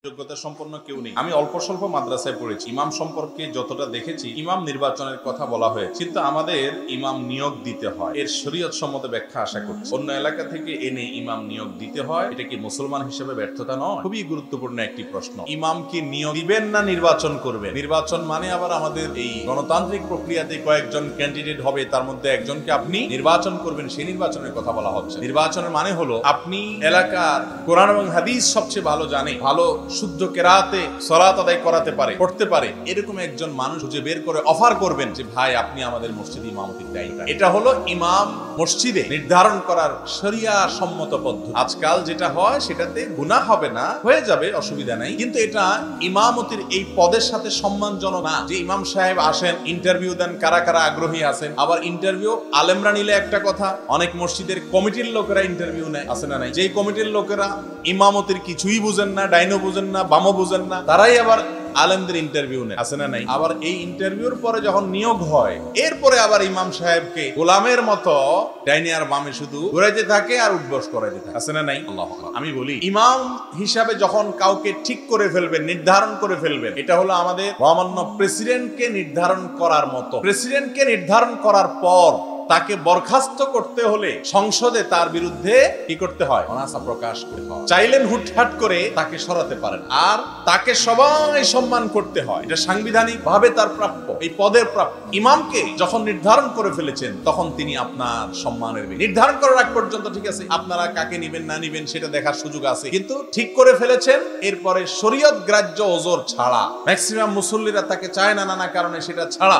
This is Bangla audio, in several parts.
যোগ্যতা সম্পন্ন কেউ নেই। আমি অল্প স্বল্প মাদ্রাসায় পড়েছি। ইমাম সম্পর্কে যতটা দেখেছি, ইমাম নির্বাচনের কথা বলা হয়েছে, কিন্তু আমাদের ইমাম নিয়োগ দিতে হয়, এর শরীয়ত সম্মত ব্যাখ্যা আশা করছি। অন্য এলাকা থেকে এনে ইমাম নিয়োগ দিতে হয়, এটা কি মুসলমান হিসেবে ব্যর্থতা নয়? খুবই গুরুত্বপূর্ণ একটি প্রশ্ন। ইমাম কি নিয়োগ দিবেন না নির্বাচন করবেন? নির্বাচন মানে আবার আমাদের এই গণতান্ত্রিক প্রক্রিয়াতে কয়েকজন ক্যান্ডিডেট হবে, তার মধ্যে একজনকে আপনি নির্বাচন করবেন, সেই নির্বাচনের কথা বলা হচ্ছে। নির্বাচনের মানে হলো আপনি এলাকার কোরআন এবং হাদিস সবচেয়ে ভালো জানে, ভালো শুদ্ধ কেরাতে সালাত আদায় করাতে পারে, করতে পারে, এরকম একজন মানুষ খুঁজে বের করে অফার করবেন যে ভাই আপনি আমাদের মসজিদে ইমামতির দায়িত্ব। এটা হলো ইমাম মসজিদে নির্ধারণ করার শরিয়া সম্মত পদ্ধতি। আজকাল যেটা হয় সেটাতে গুনাহ হবে না, হয়ে যাবে, অসুবিধা নাই, কিন্তু এটা ইমামতির এই পদের সাথে সম্মানজনক না যে ইমাম সাহেব আসেন, ইন্টারভিউ দেন, কারা কারা আগ্রহী আছেন। আবার ইন্টারভিউ আলেমরা নিলে একটা কথা, অনেক মসজিদের কমিটির লোকেরা ইন্টারভিউ নেয়, আছে না নাই? যেই কমিটির লোকেরা ইমামতির কিছুই বুঝেন না, ডাইনো বুঝেন না, বামও বুঝেন না, তারাই আবার আলেমদের ইন্টারভিউ নেয়, আছে না নাই? আবার এই ইন্টারভিউর পরে যখন নিয়োগ হয়, এরপরে আবার ইমাম সাহেবকে গোলামের মতো ডাইনে আর বামে শুধু ঘুরাইতে থাকে আর উঠবস করাইতে থাকে, আছে না নাই? আল্লাহু আকবার। আমি বলি, ইমাম হিসাবে যখন কাউকে ঠিক করে ফেলবেন, নির্ধারণ করে ফেলবেন, এটা হলো আমাদের মহামান্য প্রেসিডেন্টকে নির্ধারণ করার মতো। প্রেসিডেন্টকে নির্ধারণ করার পর তাকে বরখাস্ত করতে হলে সংসদে তার বিরুদ্ধে কি করতে হয়? অনাস্থা প্রকাশ করতে হয়। চাইলেন হুটহাট করে তাকে সরাতে পারেন, আর তাকে সবাই সম্মান করতে হয়। এটা সাংবিধানিক ভাবে তার প্রাপ্য, এই পদের প্রাপ্য। ইমামকে যখন নির্ধারণ করে ফেলেছেন, তখন তিনি আপনার সম্মানের নির্ধারণ করার আগ পর্যন্ত ঠিক আছে, আপনারা কাকে নিবেন না নিবেন সেটা দেখার সুযোগ আছে, কিন্তু ঠিক করে ফেলেছেন, এরপরে শরীয়ত গ্রাহ্য ওজর ছাড়া, ম্যাক্সিমাম মুসল্লিরা তাকে চায় না নানা কারণে, সেটা ছাড়া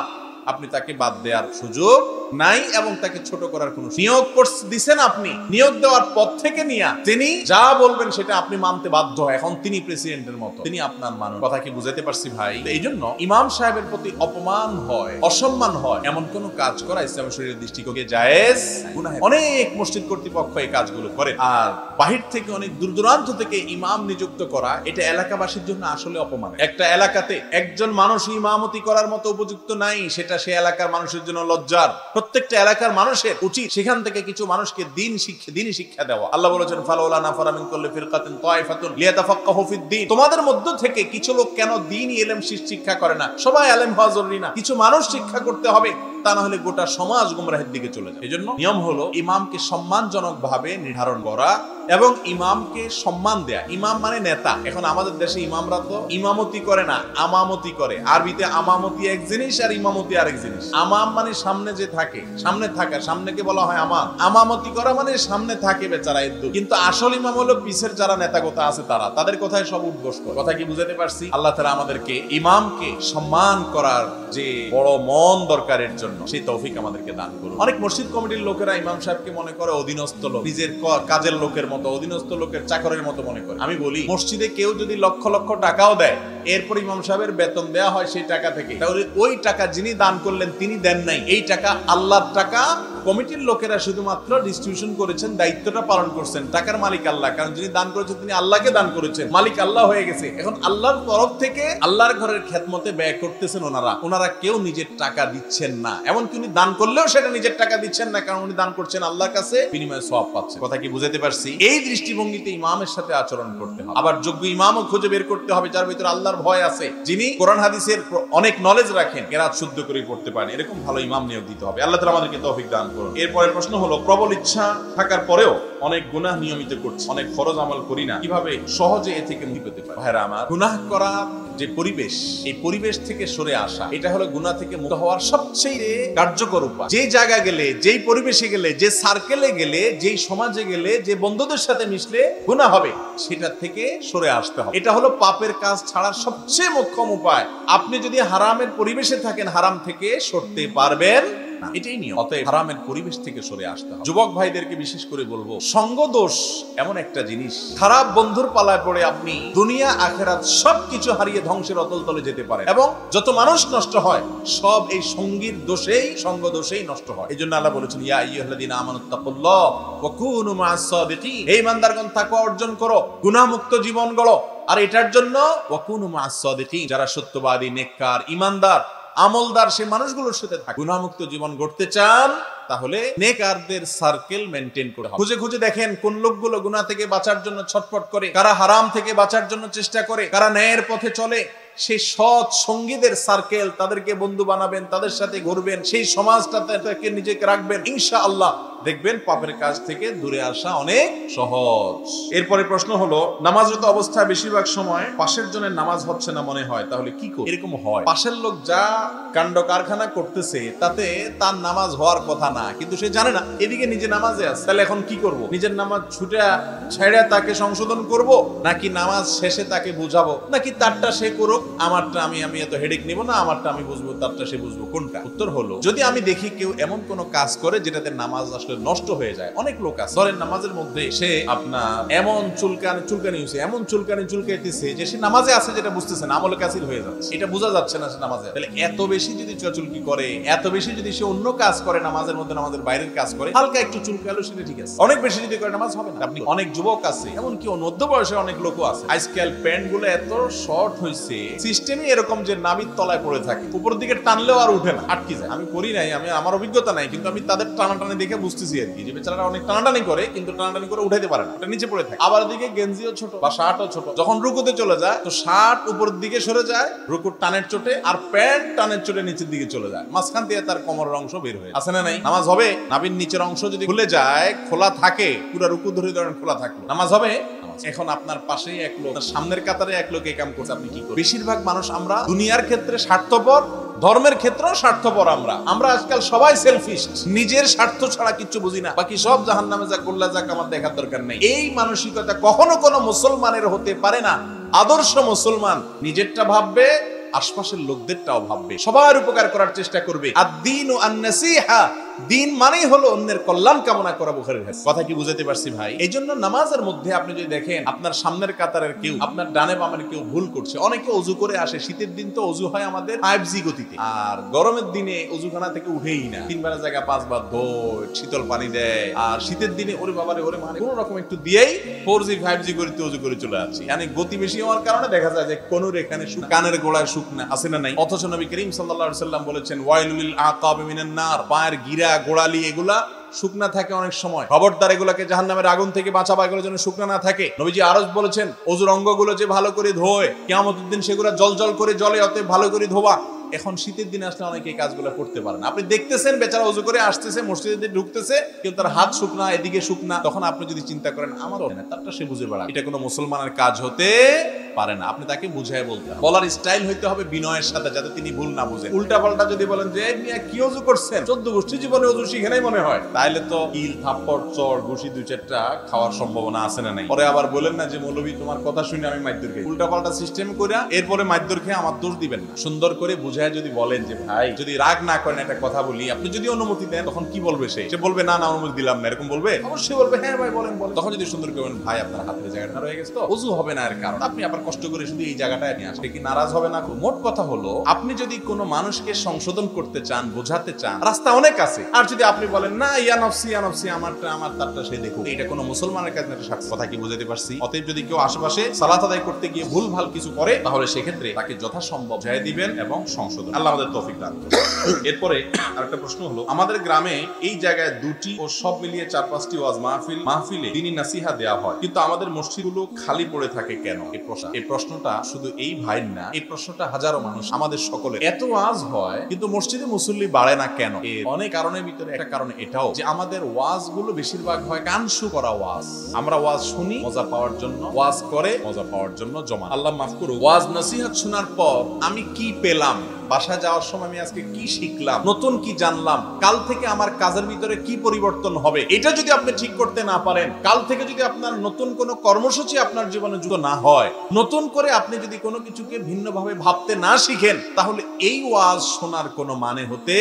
আপনি তাকে বাদ দেওয়ার সুযোগ নাই, এবং তাকে ছোট করার কোন নিয়োগ দিচ্ছেন। আপনি নিয়োগ দেওয়ার পর থেকে নিয়ে তিনি যা বলবেন সেটা আপনি মানতে বাধ্য। এখন তিনি প্রেসিডেন্টের মতো, তিনি আপনার মানুষ। কথা কি বুঝাতে পারছি ভাই? এই জন্য ইমাম সাহেবের প্রতি অপমান হয়, অসম্মান হয়, এমন কোন কাজ করা ইসলামের শরীয়তের দৃষ্টিকোণে জায়েজ গুনাহ। অনেক মসজিদ কর্তৃপক্ষ এই কাজগুলো করে, আর বাহির থেকে অনেক দূর দূরান্ত থেকে ইমাম নিযুক্ত করা, এটা এলাকাবাসীর জন্য আসলে অপমান। একটা এলাকাতে একজন মানুষ ইমামতি করার মতো উপযুক্ত নাই, সেটা সে এলাকার মানুষের জন্য লজ্জার। প্রত্যেকটা এলাকার মানুষের উচিত সেখান থেকে কিছু মানুষকে দ্বীনি শিক্ষা দেওয়া। আল্লাহ বলেছেন, ফালাউলা নাফারা মিন কুল্লি ফিরকাতিন তায়ফাতুন লিয়াতাফাক্কাহু ফিদ-দ্বীন। তোমাদের মধ্য থেকে কিছু লোক কেন দ্বীনি ইলম শিক্ষা করে না? সবাই আলেম হওয়া জরুরি না, কিছু মানুষ শিক্ষা করতে হবে, তা না হলে গোটা সমাজ গুমরাহের দিকে চলে যায়। এজন্য নিয়ম হলো ইমামকে সম্মানজনক ভাবে নির্ধারণ করা এবং ইমামকে সম্মান দেয়া। ইমাম মানে নেতা। এখন আমাদের দেশে ইমামরা তো ইমামতি করে না, আমামতি করে। আরবিতে আমামতি এক জিনিস আর ইমামতি আরেক জিনিস। আমাম মানে সামনে যে থাকে, সামনে থাকা, সামনেকে বলা হয় আমাম। আমামতি করা মানে সামনে থাকে বেচারা এদ্দু, কিন্তু আসল ইমাম হলো পিছের যারা নেতাগোতা আছে, তাদের কথায় সব উদ্ঘোষ করে। কথা কি বুঝাতে পারছি? আল্লাহ তাআলা আমাদেরকে ইমামকে সম্মান করার যে বড় মন দরকারের জন্য সেই তৌফিক আমাদেরকে দান করুন। অনেক মসজিদ কমিটির লোকেরা ইমাম সাহেবকে মনে করে অধীনস্থ লোক, নিজের কাজের লোকের মতো, অধীনস্থ লোকের চাকরের মতো মনে করে। আমি বলি, মসজিদে কেউ যদি লক্ষ লক্ষ টাকাও দেয়, এরপর ইমাম সাহেবের বেতন দেওয়া হয় সেই টাকা থেকে, তাহলে ওই টাকা যিনি দান করলেন তিনি দেন নাই। এই টাকা আল্লাহর টাকা, কমিটির লোকেরা শুধুমাত্র ডিস্ট্রিবিউশন করেছেন, দায়িত্বটা পালন করছেন। টাকার মালিক আল্লাহ, কারণ যিনি দান করেছেন তিনি আল্লাহকে দান করেছেন, মালিক আল্লাহ হয়ে গেছে। এখন আল্লাহর তরফ থেকে আল্লাহর ঘরের খেদমতে ব্যয় করতেছেন ওনারা কেউ নিজের টাকা দিচ্ছেন না। এমনকি উনি দান করলেও সেটা নিজের টাকা দিচ্ছেন না, কারণ উনি দান করছেন আল্লাহর কাছে, বিনিময়ে সওয়াব পাচ্ছেন। কথা কি বুঝাতে পারছি? এই দৃষ্টিভঙ্গিতে ইমামের সাথে আচরণ করতে হবে। আবার যোগ্য ইমামও খুঁজে বের করতে হবে যার ভিতরে আল্লাহর ভয় আছে, যিনি কোরআন হাদিসের অনেক নলেজ রাখেন, কেরাত শুদ্ধ করে পড়তে পারেন, এরকম ভালো ইমাম নিয়োগ দিতে হবে। আল্লাহ তাআলা আমাদেরকে তৌফিক দান করুন। এরপরের প্রশ্ন হলো, প্রবল ইচ্ছা থাকার পরেও অনেক গুনাহ নিয়মিত করছি, অনেক ফরজ আমল করি না, কিভাবে সহজে এ থেকে মুক্তি পেতে পারি? ভাইরা আমার, গুনাহ করার যে পরিবেশ, এই পরিবেশ থেকে সরে আসা, এটা হলো গুনাহ থেকে মুক্ত হওয়ার সবচেয়ে কার্যকর উপায়। যেই জায়গা গেলে, যেই পরিবেশে গেলে, যে সার্কেলে গেলে, যেই সমাজে গেলে, যে বন্ধুদের সাথে মিশলে গুনাহ হবে, সেটা থেকে সরে আসতে হবে। এটা হলো পাপের কাজ ছাড়ার সবচেয়ে মোক্ষম উপায়। আপনি যদি হারামের পরিবেশে থাকেন, হারাম থেকে সরতে পারবেন না, এটাই নিয়ম। অতএব হারামের পরিবেশ থেকে সরে আসতে হবে। যুবক ভাইদেরকে বিশেষ করে বলবো, সঙ্গ দোষ এমন একটা জিনিস, খারাপ বন্ধুর পালায় পড়ে আপনি দুনিয়া আখিরাত সবকিছু হারিয়ে ধ্বংসের অতল তলে যেতে পারেন, এবং যত মানুষ নষ্ট হয় সব এই সঙ্গীর দোষেই, সঙ্গ দোষেই নষ্ট হয়। এইজন্য আল্লাহ বলেছেন, ইয়া আইয়ুহাল্লাযীনা আমানুত্তাকুল্লাহ ওয়া কুনু মা'আস সাদিকিন। হে ঈমানদারগণ, তাকওয়া অর্জন করো, গুনাহমুক্ত জীবন গড়ো, আর এটার জন্য ওয়া কুনু মা'আস সাদিকিন, যারা সত্যবাদী, নেককার, ঈমানদার, আমলদার, সেই মানুষগুলোর সাথে থাকুন। গুনাহমুক্ত জীবন গড়তে চান, তাহলে নেকারদের সার্কেল মেনটেন করে হবে। খুঁজে খুঁজে দেখেন কোন লোকগুলো গুনাহ থেকে বাঁচার জন্য ছটফট করে, কারা হারাম থেকে বাঁচার জন্য চেষ্টা করে, কারা ন্যায়ের পথে চলে। সেই সৎ সঙ্গীদের সার্কেল, তাদেরকে বন্ধু বানাবেন, তাদের সাথে ঘুরবেন, সেই সমাজটাতে নিজেকে রাখবেন, ইনশাআল্লাহ দেখবেন পাপের কাজ থেকে দূরে আসা অনেক সহজ। এরপরে প্রশ্ন হলো, নামাজরত অবস্থায় বেশিরভাগ সময় পাশের জনের নামাজ হচ্ছে না মনে হয়, তাহলে কি করব? এরকম হয়, পাশের লোক যা কাণ্ড কারখানা করতেছে তাতে তার নামাজ হওয়ার কথা না, কিন্তু সে জানে না, এদিকে নিজে নামাজে আছে। তাহলে এখন কি করব? নিজের নামাজ ছুটে ছেড়ে তাকে সংশোধন করব, নাকি নামাজ শেষে তাকে বুঝাবো, নাকি তারটা সে করুক, আমারটা আমি এত হেডেক নিব না, আমারটা আমি বুঝবো, তারটা সে বুঝবো, কোনটা? উত্তর হলো, যদি আমি দেখি কেউ এমন কোন কাজ করে যেটাতে নামাজ নষ্ট হয়ে যায়। অনেক লোক আছে ধরেন নামাজের মধ্যে সে আপনার এমন চুলকানি হয়েছে, এমন চুলকাইতেছে যে সে নামাজে আছে যেটা বুঝতেছে না, আমলে কাসির হয়ে যাচ্ছে, এটা বোঝা যাচ্ছে না সে নামাজে। তাহলে এত বেশি যদি চুলকি করে, এত বেশি যদি সে অন্য কাজ করে, নামাজের মধ্যে নামাজের বাইরের কাজ করে, হালকা একটু চুলকালো সেটা ঠিক আছে, অনেক বেশি যদি করে নামাজ হবে না। আপনি অনেক যুবক আছে, এমনকি মধ্য বয়সে অনেক লোকও আছে, আজকাল প্যান্ট গুলো এত শর্ট হয়েছে, সিস্টেমই এরকম যে নাবির তলায় পড়ে থাকে, উপর দিকে টানলেও আর উঠে না, আটকে যায়। আমি করি নাই, আমার অভিজ্ঞতা নাই, কিন্তু আমি তাদের টানাটানি দেখে বুঝতেছি আর কি, যে বেচারারা অনেক টানাটানি করে, কিন্তু টানাটানি করে উঠাইতে পারে না, এটা নিচে পড়ে থাকে। আবার দিকে গেঞ্জিও ছোট বা শার্টও ছোট, যখন রুকুতে চলে যায় তো শার্ট উপরের দিকে সরে যায় রুকুর টানের চোটে, আর প্যান্ট টানের চোটে নিচের দিকে চলে যায়, মাঝখান দিয়ে তার কোমরের অংশ বের হয়ে আসে না। নাই নামাজ হবে? নাভির নিচের অংশ যদি খুলে যায়, খোলা থাকে, পুরো রুকু ধরে ধরেন খোলা থাকলো, নামাজ হবে? এখন আপনার পাশেই এক লোক, সামনের কাতারে এক লোক এই কাম করছে, আপনি কি করবেন? বেশিরভাগ মানুষ আমরা দুনিয়ার ক্ষেত্রে স্বার্থপর, ধর্মের ক্ষেত্রেও স্বার্থপর। আমরা আজকাল সবাই সেলফিশ, নিজের স্বার্থ ছাড়া কিচ্ছু বুঝি না, বাকি সব জাহান্নামে যাক গোল্লা যাক আমার দেখার দরকার নেই। এই মানসিকতা কখনো কোনো মুসলমানের হতে পারে না। আদর্শ মুসলমান নিজেরটা ভাববে, আশপাশের লোকদেরটাও ভাববে, সবার উপকার করার চেষ্টা করবে। আদ-দীনু আন-নাসীহা, দিন মানেই হলো অন্যের কল্যাণ কামনা করা। বুখারীর হাদিস। কথা কি বুঝাতে পারছি ভাই? এইজন্য নামাজের মধ্যে আপনি যদি দেখেন আপনার সামনের কাতারের কেউ, আপনার ডানে বামের কেউ ভুল করছে, অনেকে ওযু করে আসে, শীতের দিন তো ওযু হয় আমাদের 5G গতিতে, আর গরমের দিনে ওযুখানা থেকে উঠেই না, 3 বারের জায়গা 5 বার ধোয়, শীতল পানি দেয়, আর শীতের দিনে ওরে বাবারে ওরে মানে কোন রকম একটু দিয়েই 4G 5G গতিতে ওযু করে চলে আসছে। মানে গতি বেশি হওয়ার কারণে দেখা যায় যে কোনর এখানে কানের গোড়ায় শুকনা আছে না নাই। অথচ নবী করিম সাল্লাল্লাহু আলাইহি ওয়াসাল্লাম বলেছেন, ওয়াইলুল আকাবি মিনান নার, পায়ের গিরা গোড়ালি এগুলা শুকনা থাকে অনেক সময়, খবরদার এগুলাকে জাহান্নামের আগুন থেকে বাঁচাবা, এগুলোর জন্য শুকনা না থাকে। নবীজি আরো বলেছেন, ওযুর অঙ্গগুলো যে ভালো করে ধোয়, কিয়ামতের দিন সেগুলো জল করে জ্বলে, অতএব ভালো করে ধোবা। এখন শীতের দিনে আসলে অনেকে এই কাজগুলো করতে পারে না। আপনি দেখতেছেন বেচারা ওযু করে আসতেছে, মসজিদে ঢুকতেছে, কিন্তু তার হাত শুকনা, এদিকে শুকনা, তখন আপনি যদি চিন্তা করেন আমারও না, তারটা সে বুঝে বেড়ায়, এটা কোনো মুসলমানের কাজ হতে পারে না। আপনি তাকে বুঝায় বলতে হবে, বলার স্টাইল হইতে হবে বিনয়ের সাথে, যাতে তিনি ভুল না বুঝেন। উল্টা পাল্টা যদি বলেন যে মিয়া কি ওযু করছেন, 14 গোষ্ঠী জীবনে ওযু শিখে নাই মনে হয়, তাহলে তো ইল থাপ্পড় চড় ঘুষি 2-4টা খাওয়ার সম্ভাবনা আছে না নাই। পরে আবার বলেন না যে মৌলভী তোমার কথা শুনে আমি মাইদ্দুর খাই। উল্টা পাল্টা সিস্টেম করে এরপরে মাইদ্দুর খেয়ে আমার দোষ দিবেন না। সুন্দর করে বুঝায় যদি বলেন যে ভাই যদি রাগ না করেন একটা কথা বলি, আপনি যদি অনুমতি দেন, তখন কি বলবে সে বলবে না অনুমতি দিলাম না, এরকম বলবে? অবশ্যই বলবে হ্যাঁ ভাই বলেন। তখন যদি সুন্দর করে ভাই আপনার হাতের জায়গাটা রয়ে গেছে তো ওযু হবে না, এর কারণ আপনি আবার কষ্ট করে শুধু এই জায়গাটায় নিয়ে আসলে কি নারাজ হবে না? মোট কথা হলো, আপনি যদি কোনো মানুষকে সংশোধন করতে চান, বোঝাতে চান, রাস্তা অনেক আছে। আর যদি আপনি বলেন না ইয়া নফসি আমারটা আমার তারটা সে দেখুক, এটা কোনো মুসলমানের কাছে না। কথা কি বুঝাতে পারছি? অতএব যদি কেউ আশেপাশে সালাত আদায় করতে গিয়ে ভুল ভাল কিছু করে, তাহলে সেক্ষেত্রে তাকে যথাসম্ভব বুঝিয়ে দিবেন এবং সংশোধন। আল্লাহ আমাদের তৌফিক দান করুন। এরপরে আরেকটা প্রশ্ন হলো, আমাদের গ্রামে এই জায়গায় 2টি ও সব মিলিয়ে 4-5টি ওয়াজ মাহফিলে দ্বীনি নাসিহা দেওয়া হয়, কিন্তু আমাদের মসজিদগুলো খালি পড়ে থাকে কেন? এই প্রশ্নটা শুধু এই ভাই না, এই প্রশ্নটা হাজারো মানুষ, আমাদের সকলের। এত ওয়াজ হয় কিন্তু মসজিদে মুসল্লি বাড়ে না কেন? এর অনেক কারণের ভিতরে একটা কারণ এটাও যে আমাদের ওয়াজগুলো বেশিরভাগ হয় কানসু করা ওয়াজ। আমরা ওয়াজ শুনি মজা পাওয়ার জন্য, ওয়াজ করে মজা পাওয়ার জন্য জমা। আল্লাহ মাফ করুক, ওয়াজ নসিহত শোনার পর আমি কি পেলাম, বাসা যাওয়ার সময় আমি আজকে কি শিখলাম, নতুন কি জানলাম, কাল থেকে আমার কাজের ভিতরে কি পরিবর্তন হবে, এটা যদি আপনি ঠিক করতে না পারেন, কাল থেকে যদি আপনার নতুন কোনো কর্মসূচি আপনার জীবনে যুক্ত না হয়, নতুন করে আপনি যদি কোনো কিছুকে ভিন্নভাবে ভাবতে না শিখেন, তাহলে এই ওয়াজ শোনার কোনো মানে হতে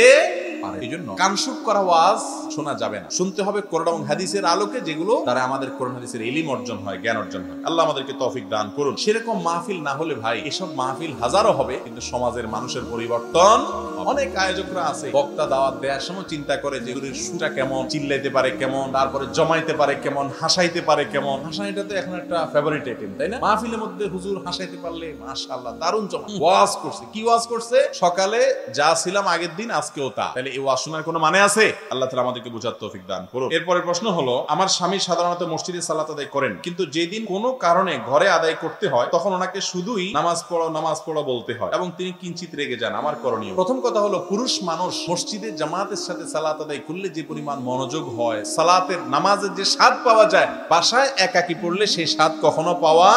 পারে। এই জন্য কানসুক করা ওয়াজ শোনা যাবে না। শুনতে হবে কোরআন এবং হাদিসের আলোকে, যেগুলো দ্বারা আমাদের কোরআন হাদিসের ইলম অর্জন হয়, জ্ঞান অর্জন হয়। আল্লাহ আমাদেরকে তৌফিক দান করুন। সেরকম মাহফিল না হলে ভাই, এসব মাহফিল হাজারো হবে কিন্তু সমাজের মানুষের পরিবর্তন। অনেক আয়োজকরা আছে, বক্তা দাওয়াত দেওয়ার সময় চিন্তা করে যে এগুলির সুরটা কেমন, চিল্লাইতে পারে কেমন, তারপরে জমাইতে পারে কেমন, হাসাইতে পারে কেমন। হাসাইটা তো এখন একটা ফেভারিট আইটেম, তাই না? মাহফিলের মধ্যে হুজুর হাসাইতে পারলে মাশাআল্লাহ দারুণ জমা। ওয়াজ করছে, কি ওয়াজ করছে? সকালে যা ছিলাম আগের দিন আজকেও তা। তাহলে এই ওয়াজ শোনার কোনো মানে আছে? আল্লাহ তাআলা আমাদেরকে বুঝার তৌফিক দান করুন। এরপরের প্রশ্ন হলো, আমার স্বামী সাধারণত মসজিদে সালাত আদায় করেন, কিন্তু যেদিন কোনো কারণে ঘরে আদায় করতে হয় তখন ওনাকে শুধুই নামাজ পড়ো বলতে হয় এবং তিনি কিঞ্চিত রেগে যান। আমার করণীয়? প্রথম কথা হলো, পুরুষ মানুষ মসজিদে জামাতের সাথে সালাত আদায় করলে যে পরিমাণ মনোযোগ হয়, সালাতের নামাজের যে স্বাদ পাওয়া যায়, বাসায় একাকী পড়লে সেই স্বাদ কখনো পাওয়া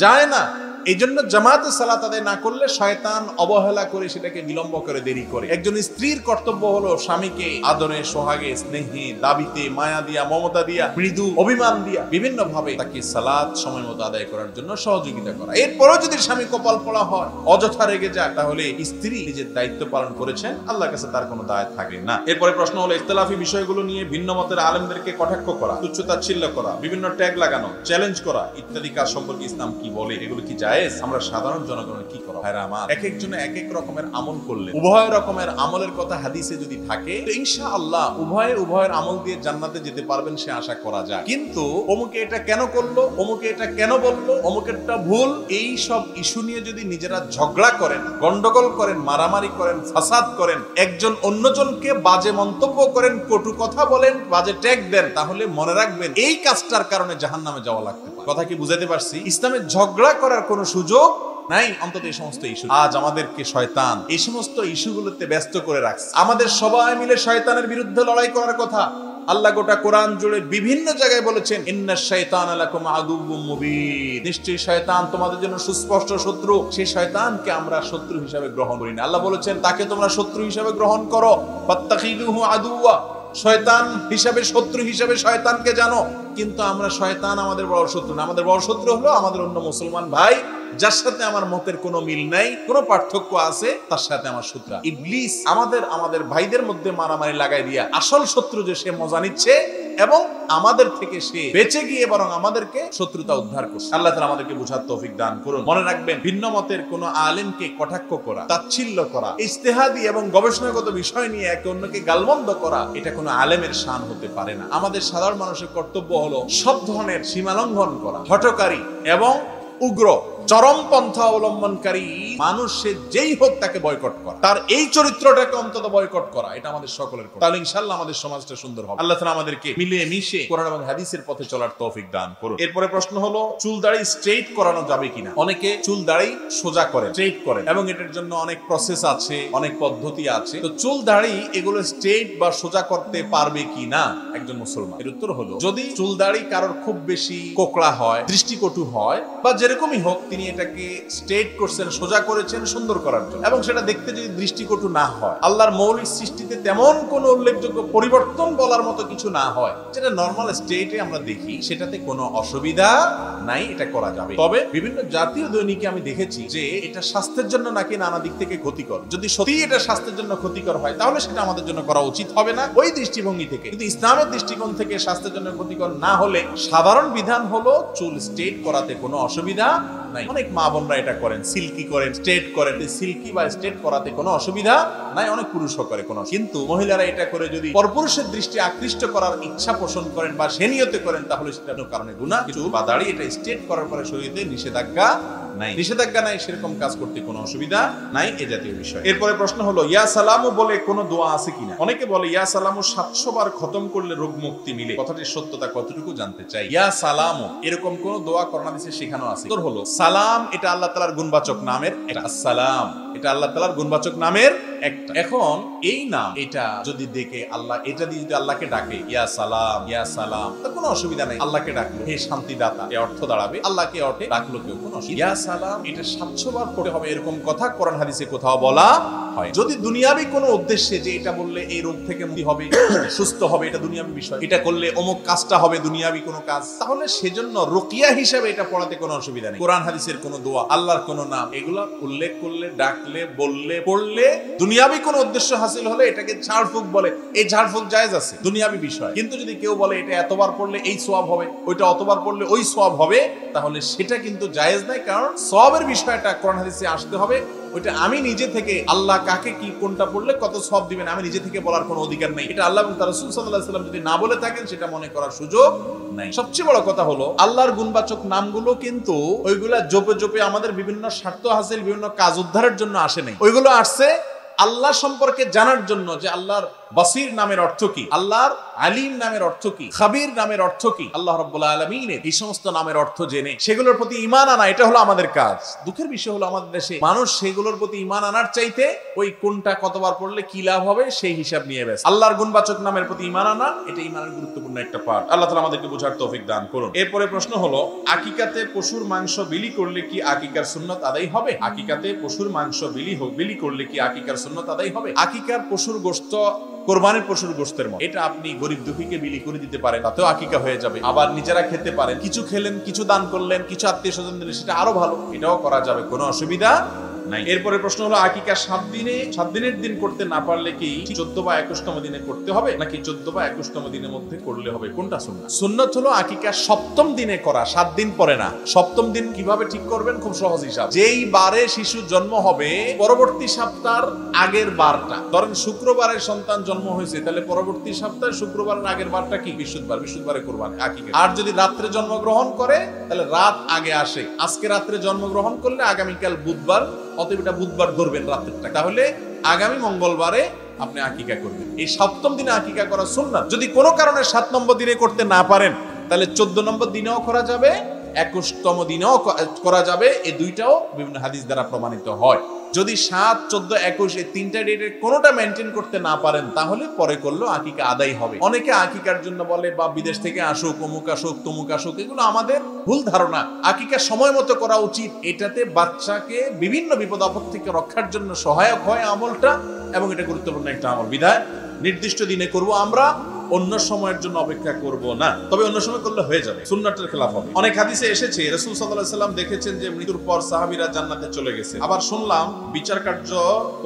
যায় না। এই জন্য জামাতে সালাত আদায় না করলে শয়তান অবহেলা করে সেটাকে বিলম্ব করে, দেরি করে। একজন স্ত্রীর কর্তব্য হলো স্বামীকে আদরে, সোহাগে, স্নেহে, দাবিতে, মায়া দিয়া, মমতা দিয়া, মৃদু অভিমান দিয়া বিভিন্ন ভাবে তাকে সালাত সময় মতো আদায় করার জন্য সহযোগিতা করা। এরপরও যদি স্বামী কপাল পোড়া হয়, অযথা রেগে যায়, তাহলে স্ত্রী নিজের দায়িত্ব পালন করেছেন, আল্লাহর কাছে তার কোনো দায় থাকে না। এরপরে প্রশ্ন হলো, ইখতিলাফি বিষয়গুলো নিয়ে ভিন্ন মতের আলেমদেরকে কটাক্ষ করা, তুচ্ছ-তাচ্ছিল্য করা, বিভিন্ন ট্যাগ লাগানো, চ্যালেঞ্জ করা ইত্যাদি কাজ সম্পর্কে ইসলাম কি বলে? এগুলো কি জায়েজ? আমরা সাধারণ জনগণের কি করা? ভাইরা আমার, এক একজনে এক এক রকমের আমল করলে, উভয় রকমের আমলের কথা হাদিসে যদি থাকে, তো ইনশাআল্লাহ উভয়ের আমল দিয়ে জান্নাতে যেতে পারবেন, সে আশা করা যায়। কিন্তু অমুকে এটা কেন করলো, অমুকে এটা কেন বললো, অমুকেরটা ভুল, এই সব ইস্যু নিয়ে যদি নিজেরা ঝগড়া করেন, গন্ডগোল করেন, মারামারি করেন, ফাসাদ করেন, একজন অন্যজনকে বাজে মন্তব্য করেন, কটু কথা বলেন, বাজে ট্যাগ দেন, তাহলে মনে রাখবেন এই কাজটার কারণে জাহান্নামে যাওয়া লাগতে পারে। কথা কি বুঝাতে পারছি? ইসলামে ঝগড়া করার কোনো সুযোগ নাই, অন্তত এই সমস্ত ইস্যু। আজ আমাদেরকে শয়তান এই সমস্ত ইস্যুগুলোতে ব্যস্ত করে রাখছে। আমাদের সবাই মিলে শয়তানের বিরুদ্ধে লড়াই করার কথা। আল্লাহ গোটা কোরআন জুড়ে বিভিন্ন জায়গায় বলেছেন, ইন্নাশ শাইতানা লাকুম আদুউম মুবিন, নিশ্চয়ই শয়তান তোমাদের জন্য সুস্পষ্ট শত্রু। সেই শয়তানকে আমরা শত্রু হিসেবে গ্রহণ করি না। আল্লাহ বলেছেন, তাকে তোমরা শত্রু হিসেবে গ্রহণ করো, ফাত্তাখিযুহু আদুওয়া, শয়তান হিসাবে, শত্রু হিসাবে শয়তানকে জানো। কিন্তু আমরা শয়তান আমাদের বড় শত্রু না। আমাদের বড় শত্রু হলো আমাদের অন্য মুসলমান ভাই, যার সাথে আমার মতের কোনো মিল নাই, কোনো পার্থক্য আছে, তার সাথে আমার শত্রু ইবলিস। আমাদের ভাইদের মধ্যে মারামারি লাগাই দিয়া আসল শত্রু যে সে মজা নিচ্ছে এবং আমাদের থেকে সে বেঁচে গিয়ে বরং আমাদেরকে শত্রুতা উদ্ধার করছে। আল্লাহ তাআলা আমাদেরকে বুঝার তৌফিক দান করুন। মনে রাখবেন, ভিন্ন মতের কোনো আলেমকে কটাক্ষ করা, তাচ্ছিল্য করা, ইজতিহাদি এবং গবেষণাগত বিষয় নিয়ে একে অন্যকে গালমন্দ করা, এটা কোনো আলেমের শান হতে পারে না। আমাদের সাধারণ মানুষের কর্তব্য হলো সব ধরনের সীমালঙ্ঘন করা, হঠকারী এবং উগ্র চরমপন্থা অবলম্বনকারী মানুষ সে যেই হোক তাকে বয়কট করা, তার এই চরিত্রটাকে অন্তত বয়কট করা, এটা আমাদের সকলের করা। তাহলে ইনশাআল্লাহ আমাদের সমাজটা সুন্দর হবে। আল্লাহ তাআলা আমাদেরকে মিলিয়ে মিশে কোরআন এবং হাদিসের পথে চলার তৌফিক দান করুন। এরপরে প্রশ্ন হলো, চুল দাড়ি স্ট্রেইট করানো যাবে কিনা? অনেকে চুল দাড়ি সোজা করেন, স্ট্রেইট করেন, এবং এটার জন্য অনেক প্রসেস আছে, অনেক পদ্ধতি আছে। তো চুল দাড়ি এগুলো স্ট্রেইট বা সোজা করতে পারবে কিনা একজন মুসলমান? এর উত্তর হলো, যদি চুল দাড়ি কারোর খুব বেশি কোকড়া হয়, দৃষ্টিকটু হয়, বা যেরকমই হোক, তিনি এটাকে স্ট্রেট করছেন, সোজা করেছেন সুন্দর করার জন্য, এবং সেটা দেখতে যদি দৃষ্টিকটু না হয়, আল্লাহর মৌলিক সৃষ্টিতে তেমন কোনো উল্লেখযোগ্য পরিবর্তন বলার মতো কিছু না হয়, যেটা নরমাল স্টেটে আমরা দেখি, সেটাতে কোনো অসুবিধা নাই, এটা করা যাবে। তবে বিভিন্ন জাতীয় দৈনিকে আমি দেখেছি যে এটা স্বাস্থ্যের জন্য নাকি নানা দিক থেকে ক্ষতিকর। যদি সত্যি এটা স্বাস্থ্যের জন্য ক্ষতিকর হয়, তাহলে সেটা আমাদের জন্য করা উচিত হবে না ওই দৃষ্টিভঙ্গি থেকে। কিন্তু ইসলামের দৃষ্টিকোণ থেকে স্বাস্থ্যের জন্য ক্ষতিকর না হলে সাধারণ বিধান হলো চুল স্ট্রেট করাতে কোনো অসুবিধা নাই। অনেক মা বোনরা এটা করেন, সিল্কি করেন, স্ট্রেট করেন। সিল্কি বা স্ট্রেট করাতে কোনো অসুবিধা নাই, অনেক পুরুষও করে কোনো। কিন্তু মহিলারা এটা করে যদি পরপুরুষের দৃষ্টি আকৃষ্ট করার ইচ্ছা পোষণ করেন বা সে নিয়তে করেন, তাহলে সেটা কোনো কারণে গুনাহ। কিন্তু বা দাড়ি এটা স্ট্রেট করার পরে শরীরে নিষেধাজ্ঞা নাই, সেরকম কাজ করতে কোনো অসুবিধা নাই, এ জাতীয় বিষয়। এরপরে প্রশ্ন হলো, ইয়া সালামু বলে কোনো দোয়া আছে কিনা? অনেকে বলে ইয়া সালামু 700 বার খতম করলে রোগ মুক্তি মিলে। কথাটির সত্যতা কতটুকু জানতে চাই। ইয়া সালামু এরকম কোন দোয়া কোরআন হাদিসে শেখানো আছে? উত্তর হলো, সালাম এটা আল্লাহ তাআলার গুণবাচক নামের একটা। আসসালাম এটা আল্লাহ তাআলার গুণবাচক নামের একটা। এখন এই নাম এটা যদি দেখে আল্লাহ এটা দিয়ে যদি আল্লাহকে ডাকে, ইয়া সালাম, তো কোনো অসুবিধা নাই। আল্লাহকে ডাকলো হে শান্তিদাতা, এ অর্থ দাঁড়াবে। আল্লাহকে অর্থে ডাকলো কেউ, কোনো অসুবিধা। ইয়া সালাম এটা 700 বার পড়তে হবে, এরকম কথা কোরআন হাদিসে কোথাও বলা হয়। যদি দুনিয়াবি কোনো উদ্দেশ্যে, যে এটা বললে এই রোগ থেকে মুক্তি হবে, সুস্থ হবে, এটা দুনিয়াবি বিষয়, এটা করলে অমুক কাজটা হবে, দুনিয়াবি কোনো কাজ, তাহলে সেজন্য রুকিয়া হিসেবে এটা পড়াতে কোনো অসুবিধা নেই। কোরআন হাদিসের কোনো দোয়া, আল্লাহর কোনো নাম, এগুলা উল্লেখ করলে, ডাকলে, বললে, পড়লে দুনিয়াবি কোনো উদ্দেশ্য হাসিল হলে এটাকে ঝাড়ফুঁক বলে। এই ঝাড়ফুঁক জায়েজ আছে, দুনিয়াবি বিষয়। কিন্তু যদি কেউ বলে এটা এতবার পড়লে এই সওয়াব হবে, ওইটা অতবার পড়লে ওই সওয়াব হবে, তাহলে সেটা কিন্তু জায়েজ নাই। কারণ সওয়াবের বিষয়টা কোরআন হাদিসে আসতে হবে। ওইটা আমি নিজে থেকে আল্লাহ কাকে কি কোনটা পড়লে কত সওয়াব দিবেন আমি নিজে থেকে বলার কোনো অধিকার নেই। এটা আল্লাহ এবং তার রাসূল সাল্লাল্লাহু আলাইহি ওয়াসাল্লাম যদি না বলে থাকেন, সেটা মনে করার সুযোগ নাই। সবচেয়ে বড় কথা হলো, আল্লাহর গুণবাচক নামগুলো কিন্তু ওইগুলা জপে আমাদের বিভিন্ন স্বার্থ হাসিল, বিভিন্ন কাজ উদ্ধারের জন্য আসে নাই। ওইগুলো আসছে আল্লাহ সম্পর্কে জানার জন্য, যে আল্লাহর বাসির নামের অর্থ কি, আল্লাহর আলিম নামের অর্থ কি, খাবির নামের অর্থ কি, আল্লাহ রাব্বুল আলামিনের এই সমস্ত নামের অর্থ জেনে সেগুলোর প্রতি ঈমান আনা, এটা হলো আমাদের কাজ। দুঃখের বিষয় হলো আমাদের দেশে মানুষ সেগুলোর প্রতি ঈমান আনার চাইতে ওই কোনটা কতবার পড়লে কি লাভ হবে সেই হিসাব নিয়ে ব্যস্ত। আল্লাহর গুণবাচক নামের প্রতি ঈমান আনা, এটা ঈমানের গুরুত্বপূর্ণ একটা পার্ট। আল্লাহ তাআলা আমাদেরকে বোঝার তৌফিক দান করুন। এরপরে প্রশ্ন হলো, আকিকাতে পশুর মাংস বিলি করলে কি আকিকার সুন্নাত আদায় হবে? আকিকাতে পশুর মাংস বিলি করলে কি আকিকার সুন্নাত আদায় হবে? আকিকার পশুর গোশত কোরবানির পশুর গোশতের মতো, এটা আপনি গরিব দুঃখীকে বিলি করে দিতে পারেন, তাতেও আকিকা হয়ে যাবে। আবার নিজেরা খেতে পারেন, কিছু খেলেন, কিছু দান করলেন, কিছু আত্মীয় স্বজন দিলেন, সেটা আরো ভালো, এটাও করা যাবে, কোনো অসুবিধা নাই। এরপরে প্রশ্ন হলো, আকিকা 7 দিনের দিন করতে না পারলে কি 14 বা 21তম দিনে করতে হবে, নাকি 14 বা 21তম দিনের মধ্যে করলে হবে? কোনটা সুন্নাত? সুন্নাত হলো আকিকা 7ম দিনে করা, 7 দিন পরে না। 7ম দিন কিভাবে ঠিক করবেন? খুব সহজ হিসাব, যেই বারে শিশু জন্ম হবে পরবর্তী সপ্তাহের আগের বারটা, ধরেন শুক্রবারে সন্তান জন্ম হয়েছে, তাহলে পরবর্তী সপ্তাহে শুক্রবারের আগের বারটা কি? বৃহস্পতিবারে করবেন আকিকা। আর যদি রাত্রে জন্মগ্রহণ করে তাহলে রাত আগে আসে, আজকে রাত্রে জন্মগ্রহণ করলে আগামীকাল বুধবার, অতএব এটা বুধবার ধরবেন রাত্রেরটা, তাহলে আগামী মঙ্গলবারে আপনি আকিকা করবেন। এই 7ম দিনে আকিকা করা সুন্নাত। যদি কোনো কারণে 7 নম্বর দিনে করতে না পারেন তাহলে 14 নম্বর দিনেও করা যাবে, 21তম দিনেও করা যাবে। এই দুইটাও বিভিন্ন হাদিস দ্বারা প্রমাণিত হয়। যদি 7, 14, 21 এই তিনটা ডেটের কোনোটা মেনটেন করতে না পারেন তাহলে পরে করলেও আকিকা আদায় হবে। অনেকে আকিকার জন্য বলে বা বিদেশ থেকে আসুক, অমুক আসুক, তমুক আসুক, এগুলো আমাদের ভুল ধারণা। আকিকা সময় মতো করা উচিত, এটাতে বাচ্চাকে বিভিন্ন বিপদ আপদ থেকে রক্ষার জন্য সহায়ক হয় আমলটা, এবং এটা গুরুত্বপূর্ণ একটা আমল। বিধায় নির্দিষ্ট দিনে করব আমরা, অন্য সময়ের জন্য অপেক্ষা করব না। তবে অন্য সময় করলে হয়ে যাবে, সুন্নাতের খেলাফ হবে। অনেক হাদিসে এসেছে রাসূল সাল্লাল্লাহু আলাইহি ওয়াসাল্লাম দেখেছেন যে মৃত্যুর পর সাহাবীরা জান্নাতে চলে গেছে। আবার শুনলাম বিচার কার্য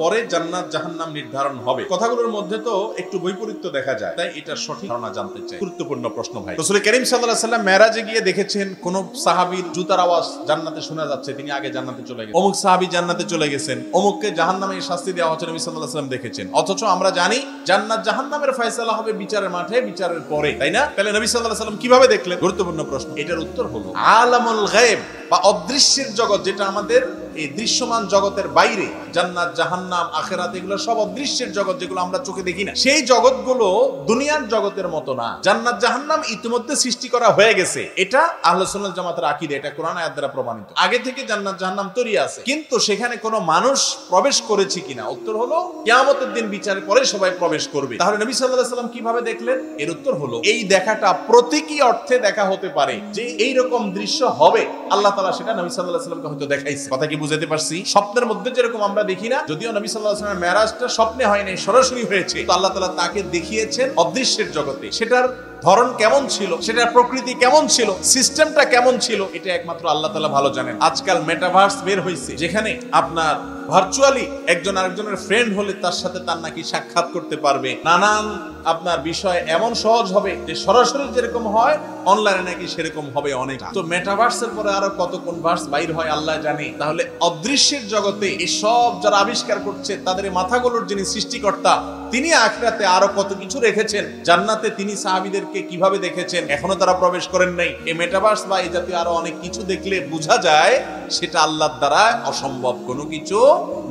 পরে জান্নাত জাহান্নাম নির্ধারণ হবে। কথাগুলোর মধ্যে তো একটু বৈপরীত্য দেখা যায়, তাই এটা সঠিক ধারণা জানতে চাই। গুরুত্বপূর্ণ প্রশ্ন ভাই। রাসূল করিম সাল্লাল্লাহু আলাইহি ওয়াসাল্লাম মেরাজে গিয়ে দেখেছেন কোন সাহাবীর জুতার আওয়াজ জান্নাতে শোনা যাচ্ছে, তিনি আগে জান্নাতে চলে গেছেন। অমুক সাহাবী জান্নাতে চলে গেছেন, অমুককে জাহান্নামে শাস্তি দেওয়া হচ্ছে, নবী সাল্লাল্লাহু আলাইহি ওয়াসাল্লাম দেখেছেন। অথচ আমরা জানি জান্নাত জাহান্নামের ফয়সালা হবে বিচারের মাঠে, বিচারের পরে, তাই না? তাহলে নবী সাল্লাল্লাহু আলাইহি ওয়াসাল্লাম কিভাবে দেখলেন? গুরুত্বপূর্ণ প্রশ্ন। এটার উত্তর হলো আলামুল গায়ব বা অদৃশ্যের জগৎ, যেটা আমাদের এই দৃশ্যমান জগতের বাইরে, জান্নাত জাহান্নাম আখিরাত, এগুলো সব অদৃশ্যের জগৎ, যেগুলো আমরা চোখে দেখি না। সেই জগৎগুলো দুনিয়ার জগতের মতো না। জান্নাত জাহান্নাম ইতিমধ্যে সৃষ্টি করা হয়ে গেছে, এটা আহলে সুন্নাত জামাতের আকীদা, এটা কোরআন আয়াত দ্বারা প্রমাণিত। আগে থেকে জান্নাত জাহান্নাম তৈরি আছে, কিন্তু সেখানে কোনো মানুষ প্রবেশ করেছে কিনা? উত্তর হলো কিয়ামতের দিন বিচারের পরে সবাই প্রবেশ করবে। তাহলে নবী সাল্লাল্লাহু আলাইহি ওয়াসাল্লাম কিভাবে দেখলেন? এর উত্তর হলো এই দেখাটা প্রতীকী অর্থে দেখা হতে পারে, যে এই রকম দৃশ্য হবে, আল্লাহ তাআলা সেটা নবী সাল্লাল্লাহু আলাইহি ওয়াসাল্লামকে হয়তো দেখাইছে। কথা কি বুঝাতে পারছি? স্বপ্নের মধ্যে যেরকম আমরা দেখি না, যদিও নবী সাল্লাল্লাহু আলাইহি ওয়াসাল্লামের মেরাজটা স্বপ্নে হয় নাই, সরাসরি হয়েছে, তো আল্লাহ তাআলা তাকে দেখিয়েছেন অদৃশ্যের জগতে। সেটার ধরন কেমন ছিল, সেটার প্রকৃতি কেমন ছিল, সিস্টেমটা কেমন ছিল, এটা একমাত্র আল্লাহ তাআলা ভালো জানেন। আজকাল মেটাভার্স বের হয়েছে, যেখানে আপনার ভার্চুয়ালি একজন আরেকজনের ফ্রেন্ড হলে তার সাথে তার নাকি সাক্ষাৎ করতে পারবে। নানান আপনার বিষয় এমন সহজ হবে যে সরাসরি যেরকম হয় অনলাইনে নাকি সেরকম হবে অনেক। তো মেটাভার্সের পরে আরো কত কোন ভার্স বাইর হয় আল্লাহ জানে। তাহলে অদৃশ্যের জগতে এই সব যারা আবিষ্কার করছে, তাদের মাথাগুলোর যিনি সৃষ্টিকর্তা, তিনি আখিরাতে আরো কত কিছু রেখেছেন। জান্নাতে তিনি সাহাবীদেরকে কিভাবে দেখেছেন, এখনো তারা প্রবেশ করেন নাই। এই মেটাভার্স বা এই জাতীয় আরো অনেক কিছু দেখলে বোঝা যায় সেটা আল্লাহর দ্বারা অসম্ভব কোনো কিছু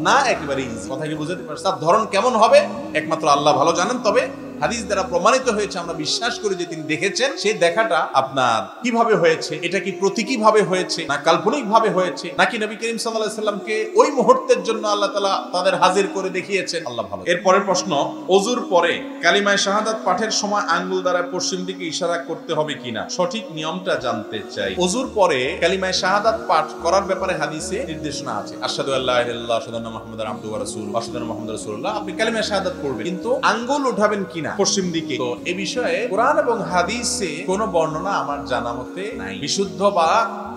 না, একেবারে ইজি। কথা কি বুঝতে পারছেন? তার ধরন কেমন হবে একমাত্র আল্লাহ ভালো জানেন। তবে হাদিস দ্বারা প্রমাণিত হয়েছে, আমরা বিশ্বাস করি যে তিনি দেখেছেন। সেই দেখাটা আপনার কিভাবে হয়েছে, এটা কি প্রতীকী ভাবে হয়েছে না কাল্পনিক ভাবে হয়েছে, নাকি নবী করিম সাল্লাল্লাহু আলাইহি ওয়াসাল্লামকে ওই মুহূর্তের জন্য আল্লাহ তাআলা তাদের হাজির করে দেখিয়েছেন, আল্লাহ ভালো। এরপরের প্রশ্ন, ওযুর পরে কালিমায়ে শাহাদাত পাঠের সময় আঙ্গুল দ্বারা পশ্চিম দিকে ইশারা করতে হবে কিনা, সঠিক নিয়মটা জানতে চাই। ওযুর পরে কালিমায়ে শাহাদাত পাঠ করার ব্যাপারে হাদিসে নির্দেশনা আছে। আশহাদু আল্লা ইলাহা ইল্লাল্লাহ, আশহাদু আন্না মুহাম্মাদান আবদুহু ওয়া রাসূলুহু, আশহাদু আন্না মুহাম্মাদার রাসূলুল্লাহ, আপনি কালিমায়ে শাহাদাত পড়বেন, কিন্তু আঙ্গুল উঠাবেন কিনা পশ্চিম দিকে, তো এই বিষয়ে কোরআন এবং হাদিসে কোনো বর্ণনা আমার জানা মতে নাই। বিশুদ্ধ বা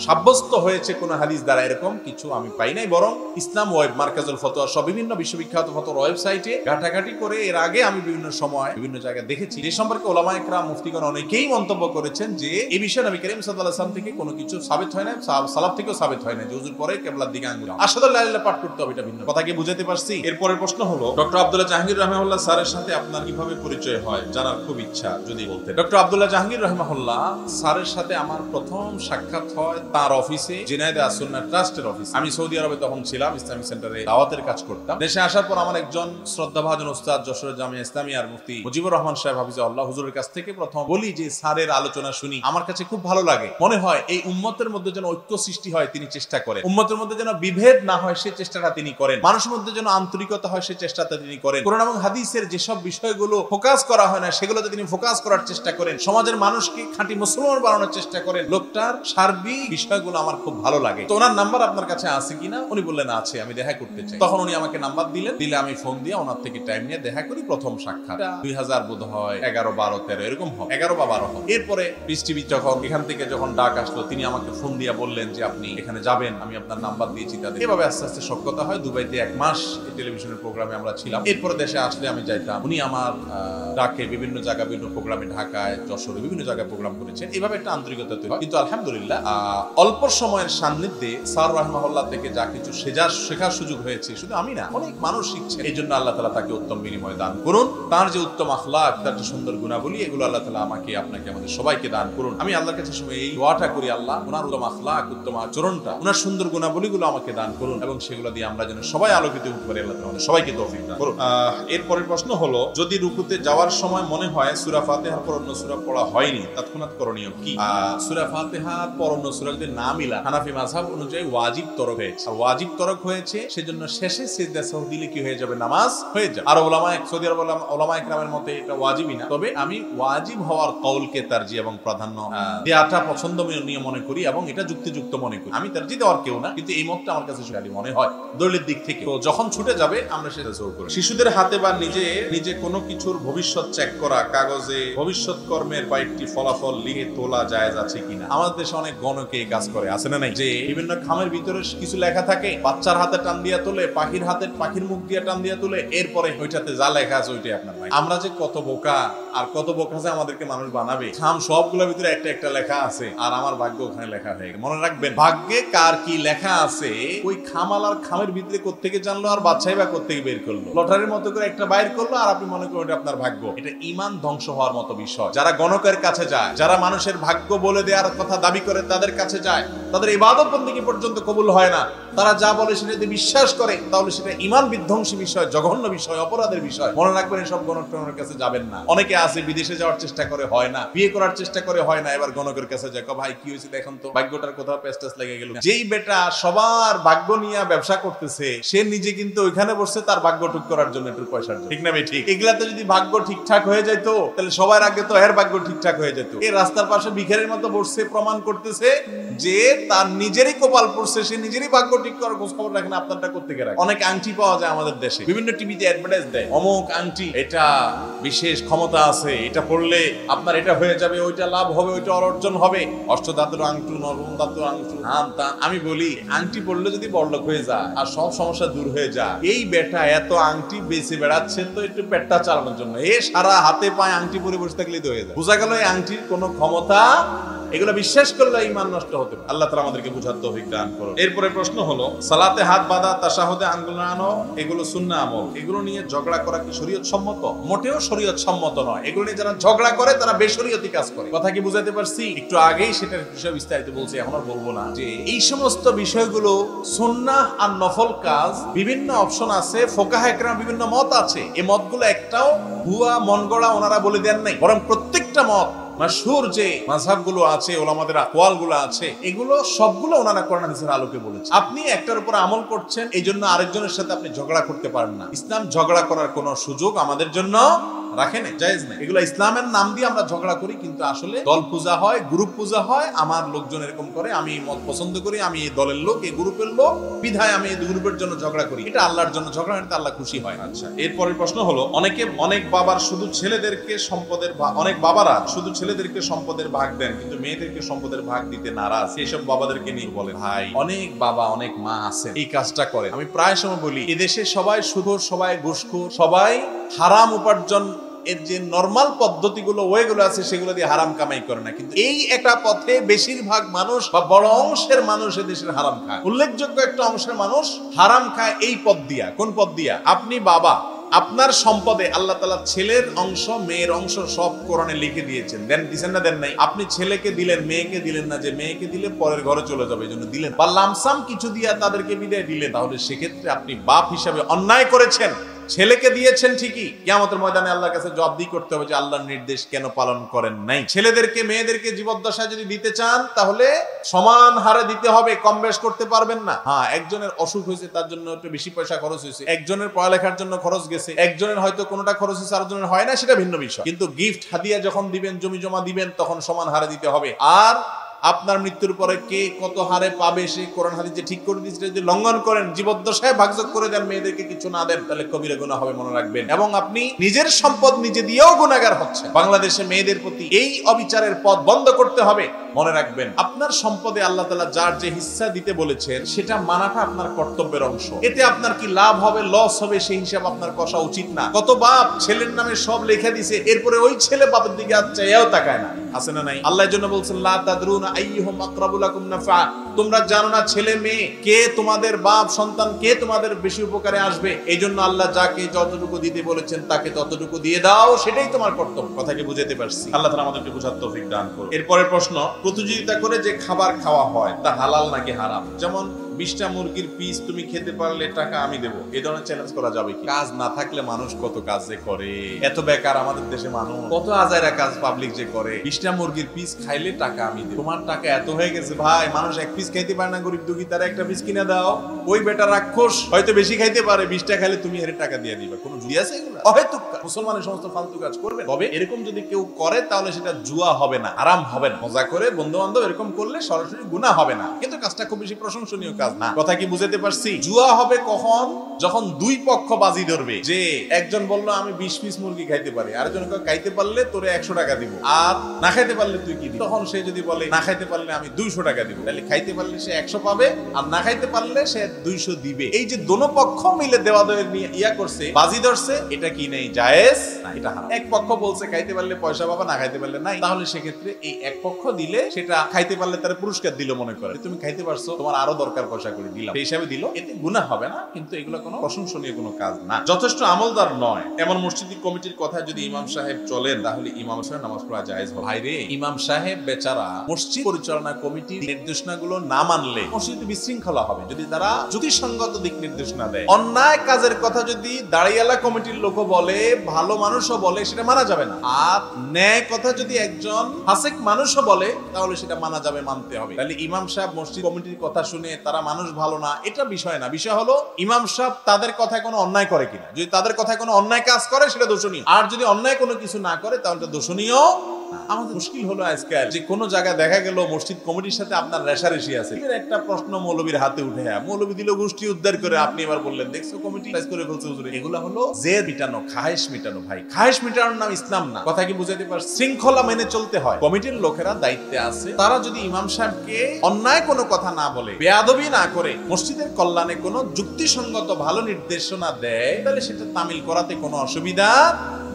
সাব্যস্ত হয়েছে কোন হাদিস দ্বারা এরকম কিছু আমি পাই নাই। বরং ইসলাম ওয়েব, মার্কাজুল ফতোয়া সব বিভিন্ন বিশ্ববিখ্যাত ফতোয়ার ওয়েবসাইটে ঘাটাঘাটি করে এর আগে আমি বিভিন্ন সময় বিভিন্ন জায়গায় দেখেছি, যে সম্পর্কে ওলামায়ে কেরাম মুফতিগণ অনেকেই মন্তব্য করেছেন যে এই বিষয়ে নবী করিম সাল্লাল্লাহু আলাইহি ওয়াসাল্লাম থেকে কোনো কিছু সাবিত হয় না, সালাফ থেকেও সাবিত হয় না যে ওযুর পরে কিবলার দিকে আঙ্গুল আশহাদু আল্লা ইলাহা ইল্লাল্লাহ পাঠ করতে হবে, এটা ভিন্ন কথা। কি বুঝাতে পারছি? এরপরের প্রশ্ন হলো, ডক্টর আব্দুল্লাহ জাহাঙ্গীর রাহিমাহুল্লাহ স্যারের সাথে আপনার কিভাবে পরিচয়? পরিচয় হয় জানার খুব ইচ্ছা, যদি বলতে। ডক্টর আব্দুল্লাহ জাহাঙ্গীর রাহিমাহুল্লাহ স্যারের সাথে আমার প্রথম সাক্ষাৎ হয় তার অফিসে, জিনাইদে আসুন্নাহ ট্রাস্টের অফিস। আমি সৌদি আরবে তখন ছিলাম, ইসলামিক সেন্টারে দাওয়াতের কাজ করতাম। দেশে আসার পর আমার একজন শ্রদ্ধাভাজন উস্তাদ যশোর জামিয়া ইসলামিয়ার মুফতি মুজিবুর রহমান সাহেব হাফিজাহুল্লাহ হুজুরের কাছ থেকে প্রথম বলি যে স্যারের আলোচনা শুনি, আমার কাছে খুব ভালো লাগে। মনে হয় এই উম্মতের মধ্যে যেন ঐক্য সৃষ্টি হয়, তিনি চেষ্টা করেন। উম্মতের মধ্যে যেন বিভেদ না হয়, সে চেষ্টাটা তিনি করেন। মানুষের মধ্যে যেন আন্তরিকতা হয়, সে চেষ্টাটা তিনি করেন। কোরআন এবং হাদিসের যেসব বিষয়গুলো ফোকাস করা হয় না, সেগুলোতে তিনি ফোকাস করার চেষ্টা করেন। সমাজের মানুষকে খাঁটি মুসলমান বানানোর চেষ্টা করেন। লোকটার সার্বিক বিষয়গুলো আমার খুব ভালো লাগে। তো ওনার নাম্বার আপনার কাছে আছে কিনা? উনি বললেন আছে, আমি দেখা করতে চাই। তখন উনি আমাকে নাম্বার দিলেন, দিলে আমি ফোন দিয়ে ওনার থেকে টাইম নিয়ে দেখা করি। প্রথম সাক্ষাৎ 2000 বোধ হয় 11, 12, 13 এরকম হবে, 11 বা 12 হবে। এরপরে পিস টিভি যখন এখান থেকে যখন ডাক আসলো, তিনি আমাকে ফোন দিয়ে বললেন যে আপনি এখানে যাবেন, আমি আপনার নাম্বার দিয়েছি তাদের। এভাবে আস্তে আস্তে সখ্যতা হয়। দুবাইতে 1 মাস এই টেলিভিশনের প্রোগ্রামে আমরা ছিলাম। এরপরে দেশে আসলে আমি যাইতাম, উনি আমার ডাকে বিভিন্ন জায়গায়, বিভিন্ন প্রোগ্রামে, ঢাকায়, যশোরে বিভিন্ন জায়গায় প্রোগ্রাম করেছেন। এভাবে একটা আন্তরিকতা তৈরি হয়। কিন্তু আলহামদুলিল্লাহ অল্প সময়ের সান্নিধ্যে স্যার রাহিমাহুল্লাহ থেকে যা কিছু শেখার সুযোগ হয়েছে, শুধু আমি না, অনেক মানুষ শিখছে। এই জন্য আল্লাহ তাআলা তাকে উত্তম বিনিময় দান করুন। তার যে উত্তম আখলাক, তার যে সুন্দর গুণাবলী, এগুলো আল্লাহ তাআলা আমাকে, আপনাকে, আমাদের সবাইকে দান করুন। আমি আল্লাহর কাছে সময় এই দোয়াটা করি, আল্লাহ ওনার উত্তম আখলাক, উত্তম আচরণটা, ওনার সুন্দর গুণাবলীগুলো আমাকে দান করুন, এবং সেগুলো দিয়ে আমরা যেন সবাই আলোকিত হতে পারি। আল্লাহ তাআলা সবাইকে তৌফিক দান করুন। এরপরের প্রশ্ন হলো, যদি রুকুতে যাওয়ার সময় মনে হয় সূরা ফাতিহার পর অন্য সূরা পড়া হয়নি, তৎক্ষণাৎ করণীয় কি? সূরা ফাতিহার পর অন্য সূরা যদি না মিলা, হানাফি মাযহাব অনুযায়ী ওয়াজিব তরক হয়েছে। আর ওয়াজিব তরক হয়েছে, সেজন্য শেষে সিজদা সাহু দিলে কি হয়ে যাবে? নামাজ হয়ে যাবে। আর সৌদি আরব উলামা ইকরামের মতে এটা ওয়াজিবই না। তবে আমি ওয়াজিব হওয়ার কওলকে তারজিহ এবং প্রাধান্য দেওয়াটা পছন্দনীয় মনে করি, এবং এটা যুক্তিযুক্ত মনে করি। আমি তারজিহ দেওয়ার কেউ না, কিন্তু এই মতটা আমার কাছে সেটাই মনে হয় দলিলের দিক থেকে। তো যখন ছুটে যাবে আমরা সেটা জোর করি। শিশুদের হাতে বা নিজে কোনো কিছুর ভবিষ্যৎ চেক করা, কাগজে ভবিষ্যৎ কর্মের কয়েকটি ফলাফল লিখে তোলা জায়েজ আছে কিনা? আমাদের দেশে অনেক গণকে এই কাজ করে, আছে না নাই? যে বিভিন্ন খামের ভিতরে কিছু লেখা থাকে, বাচ্চার হাতে টান দিয়া তোলে, পাখির মুখ দিয়ে টান দিয়া তোলে, এরপরে ওইটাতে যা লেখা আছে ওইটাই আপনার ভাই। আমরা যে কত বোকা, আর কত বোকা যে আমাদেরকে মানুষ বানাবে। খাম সবগুলোর ভিতরে একটা একটা লেখা আছে, আর আমার ভাগ্য ওখানে লেখা হয়ে গেছে। মনে রাখবেন, ভাগ্যে কার কি লেখা আছে ওই খামালার খামের ভিতরে কোত্থেকে জানলো, আর বাচ্চাই বা কোত্থেকে বের করলো? লটারির মতো করে একটা বাইর করলো, আর আপনি মনে করেন এটা আপনার ভাগ্য। এটা ঈমান ধ্বংস হওয়ার মতো বিষয়। যারা গণকের কাছে যায়, যারা মানুষের ভাগ্য বলে দেওয়ার কথা দাবি করে, তাদের কাছে যায়, তাদের ইবাদত বন্দেগী পর্যন্ত কবুল হয় না। তারা যা বলে সেটা যদি বিশ্বাস করে, তাহলে সেটা ঈমান বিধ্বংসী বিষয়, জঘন্য বিষয়, অপরাধের বিষয়। মনে রাখবেন, এসব গণকের কাছে যাবেন না। অনেকে আছে বিদেশে যাওয়ার চেষ্টা করে, হয় না, বিয়ে করার চেষ্টা করে, হয় না, এবার গণকের কাছে যায়, ভাই কি হয়েছে দেখুন তো, ভাগ্যটার কোথাও পেস্টাস লেগে গেল। যেই বেটা সবার ভাগ্য নিয়ে ব্যবসা করতেছে, সে নিজে কিন্তু ওইখানে বসছে তার ভাগ্য ঠিক করার জন্য, একটু পয়সার জন্য। ঠিক না? ঠিক। এগুলাতে যদি ভাগ্য ঠিকঠাক হয়ে যেত, তাহলে সবার আগে তো এর ভাগ্য ঠিকঠাক হয়ে যেত। এই রাস্তার পাশে ভিখারির মতো বসছে, প্রমাণ করতেছে যে তার নিজেরই কপাল পড়ছে, সে নিজেরই ভাগ্য ঠিক করার খোঁজ খবর রাখেন। আপনারটা করতে গেলে অনেক আংটি পাওয়া যায় আমাদের দেশে, বিভিন্ন টিভিতে অ্যাডভার্টাইজ দেয়, অমুক আংটি, এটা বিশেষ ক্ষমতা আছে, এটা পড়লে আপনার এটা হয়ে যাবে, ওইটা লাভ হবে, ওইটা অর্জন হবে, অষ্টধাতুর আংটু, নরম ধাতুর আংটু, আমি বলি আংটি পড়লে যদি বড়লোক হয়ে যায় আর সব সমস্যা দূর হয়ে যায়, এই বেটা এত আংটি বেঁচে বেড়াচ্ছে তো একটু পেটটা চালানোর জন্য। এ সারা হাতে পায়ে আংটি পরে বসে থাকলেই তো হয়ে যায়। বোঝা গেল এই আংটির কোনো ক্ষমতা, এগুলো বিশ্বাস করলে ঈমান নষ্ট হতে পারে। আল্লাহ তাআলা আমাদেরকে বুঝার তৌফিক দান করুন। এরপরে প্রশ্ন হলো, সালাতে হাত বাঁধা, তাশাহুদে আঙ্গুল নাড়ানো, এগুলো সুন্নাহ আমল, এগুলো নিয়ে ঝগড়া করা কি শরীয়ত সম্মত? মোটেও শরীয়ত সম্মত নয়। এগুলো নিয়ে যারা ঝগড়া করে তারা বেশরীয়তি কাজ করে। কথা কি বুঝাতে পারছি? একটু আগেই সেটার বিষয় বিস্তারিত বলছি, এখন আর বলবো না। যে এই সমস্ত বিষয়গুলো সুন্নাহ আর নফল কাজ, বিভিন্ন অপশন আছে, ফুকাহা একরাম বিভিন্ন মত আছে। এই মতগুলো একটাও ভুয়া মন গড়া ওনারা বলে দেন নাই, বরং প্রত্যেকটা মত মাশহুর যে মাযহাবগুলো আছে, ওলামাদের আকওয়ালগুলো আছে, এগুলো সবগুলো ওনারা কোরআন হাদিসের আলোকে বলেছে। আপনি একটার উপর আমল করছেন, এই জন্য আরেকজনের সাথে আপনি ঝগড়া করতে পারেন না। ইসলাম ঝগড়া করার কোনো সুযোগ আমাদের জন্য রাখে না, জায়েজ নাই। এগুলো ইসলামের নাম দিয়ে আমরা ঝগড়া করি, কিন্তু আসলে দল পূজা হয়, গ্রুপ পূজা হয়। আমার লোকজন এরকম করে, আমি মত পছন্দ করি, আমি এই দলের লোক, এই গ্রুপের লোক, বিধায় আমি এই গ্রুপের জন্য ঝগড়া করি। এটা আল্লাহর জন্য ঝগড়া, এটা আল্লাহ খুশি হয়। আচ্ছা, এরপরের প্রশ্ন হলো, অনেক বাবার শুধু ছেলেদেরকে সম্পদের অনেক বাবারা শুধু ছেলেদেরকে সম্পদের ভাগ দেন, কিন্তু মেয়েদেরকে সম্পদের ভাগ দিতে নারাজ। এইসব বাবাদেরকে নিয়ে বলে, ভাই অনেক বাবা অনেক মা আছে এই কাজটা করে। আমি প্রায় সময় বলি, এদেশে সবাই সুদখোর, সবাই ঘুষখোর, সবাই হারাম উপার্জন এর যে নরমাল পদ্ধতিগুলো, ওয়েগুলো আছে, সেগুলো দিয়ে হারাম কামাই করে না। কিন্তু এই একটা পথে বেশিরভাগ মানুষ বা বড় অংশের মানুষ এদেশের হারাম খায়। উল্লেখযোগ্য একটা অংশের মানুষ হারাম খায় এই পথ দিয়া। কোন পথ দিয়া? আপনি বাবা, আপনার সম্পদে আল্লাহ তাআলা ছেলের অংশ মেয়ের অংশ সব কোরআনে লিখে দিয়েছেন। দিছেন না দেন নাই? আপনি ছেলেকে দিলেন, মেয়েকে দিলেন না, যে মেয়েকে দিলে পরের ঘরে চলে যাবে এই জন্য দিলেন, বা লামসাম কিছু দিয়া তাদেরকে বিদায় দিলেন, তাহলে সেক্ষেত্রে আপনি বাপ হিসাবে অন্যায় করেছেন। ছেলেকে দিয়েছেন ঠিকই, কিয়ামতের ময়দানে আল্লাহর কাছে জবাবদিহি করতে হবে যে আল্লাহর নির্দেশ কেন পালন করেন নাই। ছেলেদেরকে মেয়েদেরকে জীবদ্দশায় যদি দিতে চান তাহলে সমান হারে দিতে হবে, কম বেশ করতে পারবেন না। হ্যাঁ, একজনের অসুখ হয়েছে তার জন্য একটু বেশি পয়সা খরচ হয়েছে, একজনের পড়ালেখার জন্য খরচ গেছে, একজনের হয়তো কোনোটা খরচ হয়েছে আরেকজনের হয় না, সেটা ভিন্ন বিষয়। কিন্তু গিফট হাদিয়া যখন দিবেন, জমি জমা দিবেন, তখন সমান হারে দিতে হবে। আর আপনার মৃত্যুর পরে কে কত হারে পাবে সে কোরআন হাদিসে ঠিক করে দিয়েছে, যদি লঙ্ঘন করেন, জীবদ্দশায় ভাগযোগ করে দেন, মেয়েদেরকে কিছু না দেন, তাহলে কবিরা গুনাহ হবে, মনে রাখবেন। এবং আপনি নিজের সম্পদ নিজে দিয়েও গুনাহগার হচ্ছেন। বাংলাদেশে মেয়েদের প্রতি এই অবিচারের পথ বন্ধ করতে হবে, মনে রাখবেন। আপনার সম্পদে আল্লাহ তাআলা যার যে হিস্সা দিতে বলেছেন সেটা মানাটা আপনার কর্তব্যের অংশ। এতে আপনার কি লাভ হবে লস হবে সেই হিসাব আপনার কষা উচিত না। কত বাপ ছেলের নামে সব লেখা দিছে, এরপরে ওই ছেলে বাপের দিকে চাইয়াও তাকায় না, আছে না নাই? আল্লাহর জন্য বলছেন লা তাদরুনা আইয়ুহুম আকরাবু লাকুম নাফা, তোমরা জানো না ছেলে মেয়ে কে তোমাদের বাপ সন্তান কে তোমাদের বেশি উপকারে আসবে। এই জন্য আল্লাহ যাকে যতটুকু দিতে বলেছেন তাকে ততটুকু দিয়ে দাও, সেটাই তোমার কর্তব্য। কথা কি বুঝাতে পারছি? আল্লাহ তাআলা আমাদেরকে বুঝার তৌফিক দান করুন। এরপরের প্রশ্ন, প্রতিযোগিতা করে যে খাবার খাওয়া হয় তা হালাল নাকি হারাম? যেমন 20টা মুরগির পিস তুমি খেতে পারলে টাকা আমি দেবো, এই ধরনের চ্যালেঞ্জ করা যাবে কি? কাজ না থাকলে মানুষ কত কাজ যে করে, এত বেকার আমাদের দেশে মানুষ, কত আজাইরা কাজ পাবলিক যে করে। 20টা মুরগির পিস খাইলে টাকা আমি দেবো। তোমার টাকা এত হয়ে গেছে ভাই, মানুষ এক পিস খাইতে পারে না, গরিব দুঃখী, তারা একটা পিস কিনে দাও। ওই বেটা রাক্ষস হয়তো বেশি খাইতে পারে, 20টা খাইলে তুমি এর টাকা দিয়ে দিবা। কোনো জুয়া আছে এগুলো? অহেতুক মুসলমানের সমস্ত ফালতু কাজ করবে। তবে এরকম যদি কেউ করে তাহলে সেটা জুয়া হবে না, হারাম হবে না। মজা করে বন্ধু বান্ধব এরকম করলে সরাসরি গুনাহ হবে না, কিন্তু কাজটা খুব বেশি প্রশংসনীয় কাজ না। কথা কি বুঝাতে পারছি? জুয়া হবে কখন? যখন দুই পক্ষ বাজি ধরবে, যে একজন বললো আমি 20 পিস মুরগি খাইতে পারি, আরেকজন খাইতে পারলে তোরে 100 টাকা দিব, আর না খাইতে পারলে তুই কি দিবি? তখন সে যদি বলে না খাইতে পারলে আমি 200 টাকা দিব, তাহলে খাইতে পারলে সে 100 পাবে, আর না খাইতে পারলে সে 200 দিবে। এই যে দোনো পক্ষ মিলে দেওয়া দেওয়ার নিয়ে ইয়া করছে, বাজি ধরছে, এটা কি নেই? জায়েজ না, এটা হারাম। এক পক্ষ বলছে খাইতে পারলে পয়সা পাবা, না খাইতে পারলে নাই, তাহলে সেক্ষেত্রে এই এক পক্ষ দিলে সেটা খাইতে পারলে তার পুরস্কার দিল, মনে করে তুমি খাইতে পারছো, তোমার আরো দরকার পয়সা করে দিলাম, সেই হিসাবে দিল, এতে গুনাহ হবে না। কিন্তু এগুলো কোনো প্রশংসনীয় কোনো কাজ না, যথেষ্ট আমলদার নয়। এমন মসজিদ কমিটির কথা যদি ইমাম সাহেব চলেন তাহলে ইমাম সাহেব নামাজ পড়া জায়েজ হবে। ভাইরে, ইমাম সাহেব বেচারা মসজিদ পরিচালনা কমিটির নির্দেশনাগুলো না মানলে মসজিদ বিশৃঙ্খলা হবে। যদি তারা যুক্তিসঙ্গত দিক নির্দেশনা দেয়, অন্যায় কাজের কথা যদি দাঁড়িয়ালা কমিটির লোকও বলে, ভালো মানুষও বলে, সেটা মানা যাবে না। আর ন্যায় কথা যদি একজন ফাসিক মানুষও বলে তাহলে সেটা মানা যাবে, মানতে হবে। তাহলে ইমাম সাহেব মসজিদ কমিটির কথা শুনে তারা মানুষ ভালো না, এটা বিষয় না। বিষয় হলো ইমাম সাহেব তাদের কথায় কোনো অন্যায় করে কিনা। যদি তাদের কথায় কোনো অন্যায় কাজ করে সেটা দোষণীয়, আর যদি অন্যায় কোনো কিছু না করে তাহলে এটা দোষণীয়। আমাদের মুশকিল হলো আজকাল যে কোনো জায়গায় দেখা গেল মসজিদ কমিটির সাথে আপনার রেশারেশি আছে, একটা প্রশ্ন মৌলবীর হাতে উঠে, মৌলবী দিল গোষ্ঠী উদ্ধার করে, আপনি এবার বললেন দেখছো কমিটি করে ফেলছে হুজুরে। এগুলা হলো জেদ মিটানো, খায়েশ মিটানো। ভাই, খায়েশ মিটানোর নাম ইসলাম না। কথা কি বুঝাতে পারছি? শৃঙ্খলা মেনে চলতে হয়। কমিটির লোকেরা দায়িত্বে আছে, তারা যদি ইমাম সাহেবকে অন্যায় কোনো কথা না বলে, বেয়াদবি না করে, মসজিদের কল্যাণে কোনো যুক্তিসঙ্গত ভালো নির্দেশনা দেয়, তাহলে সেটা তামিল করাতে কোনো অসুবিধা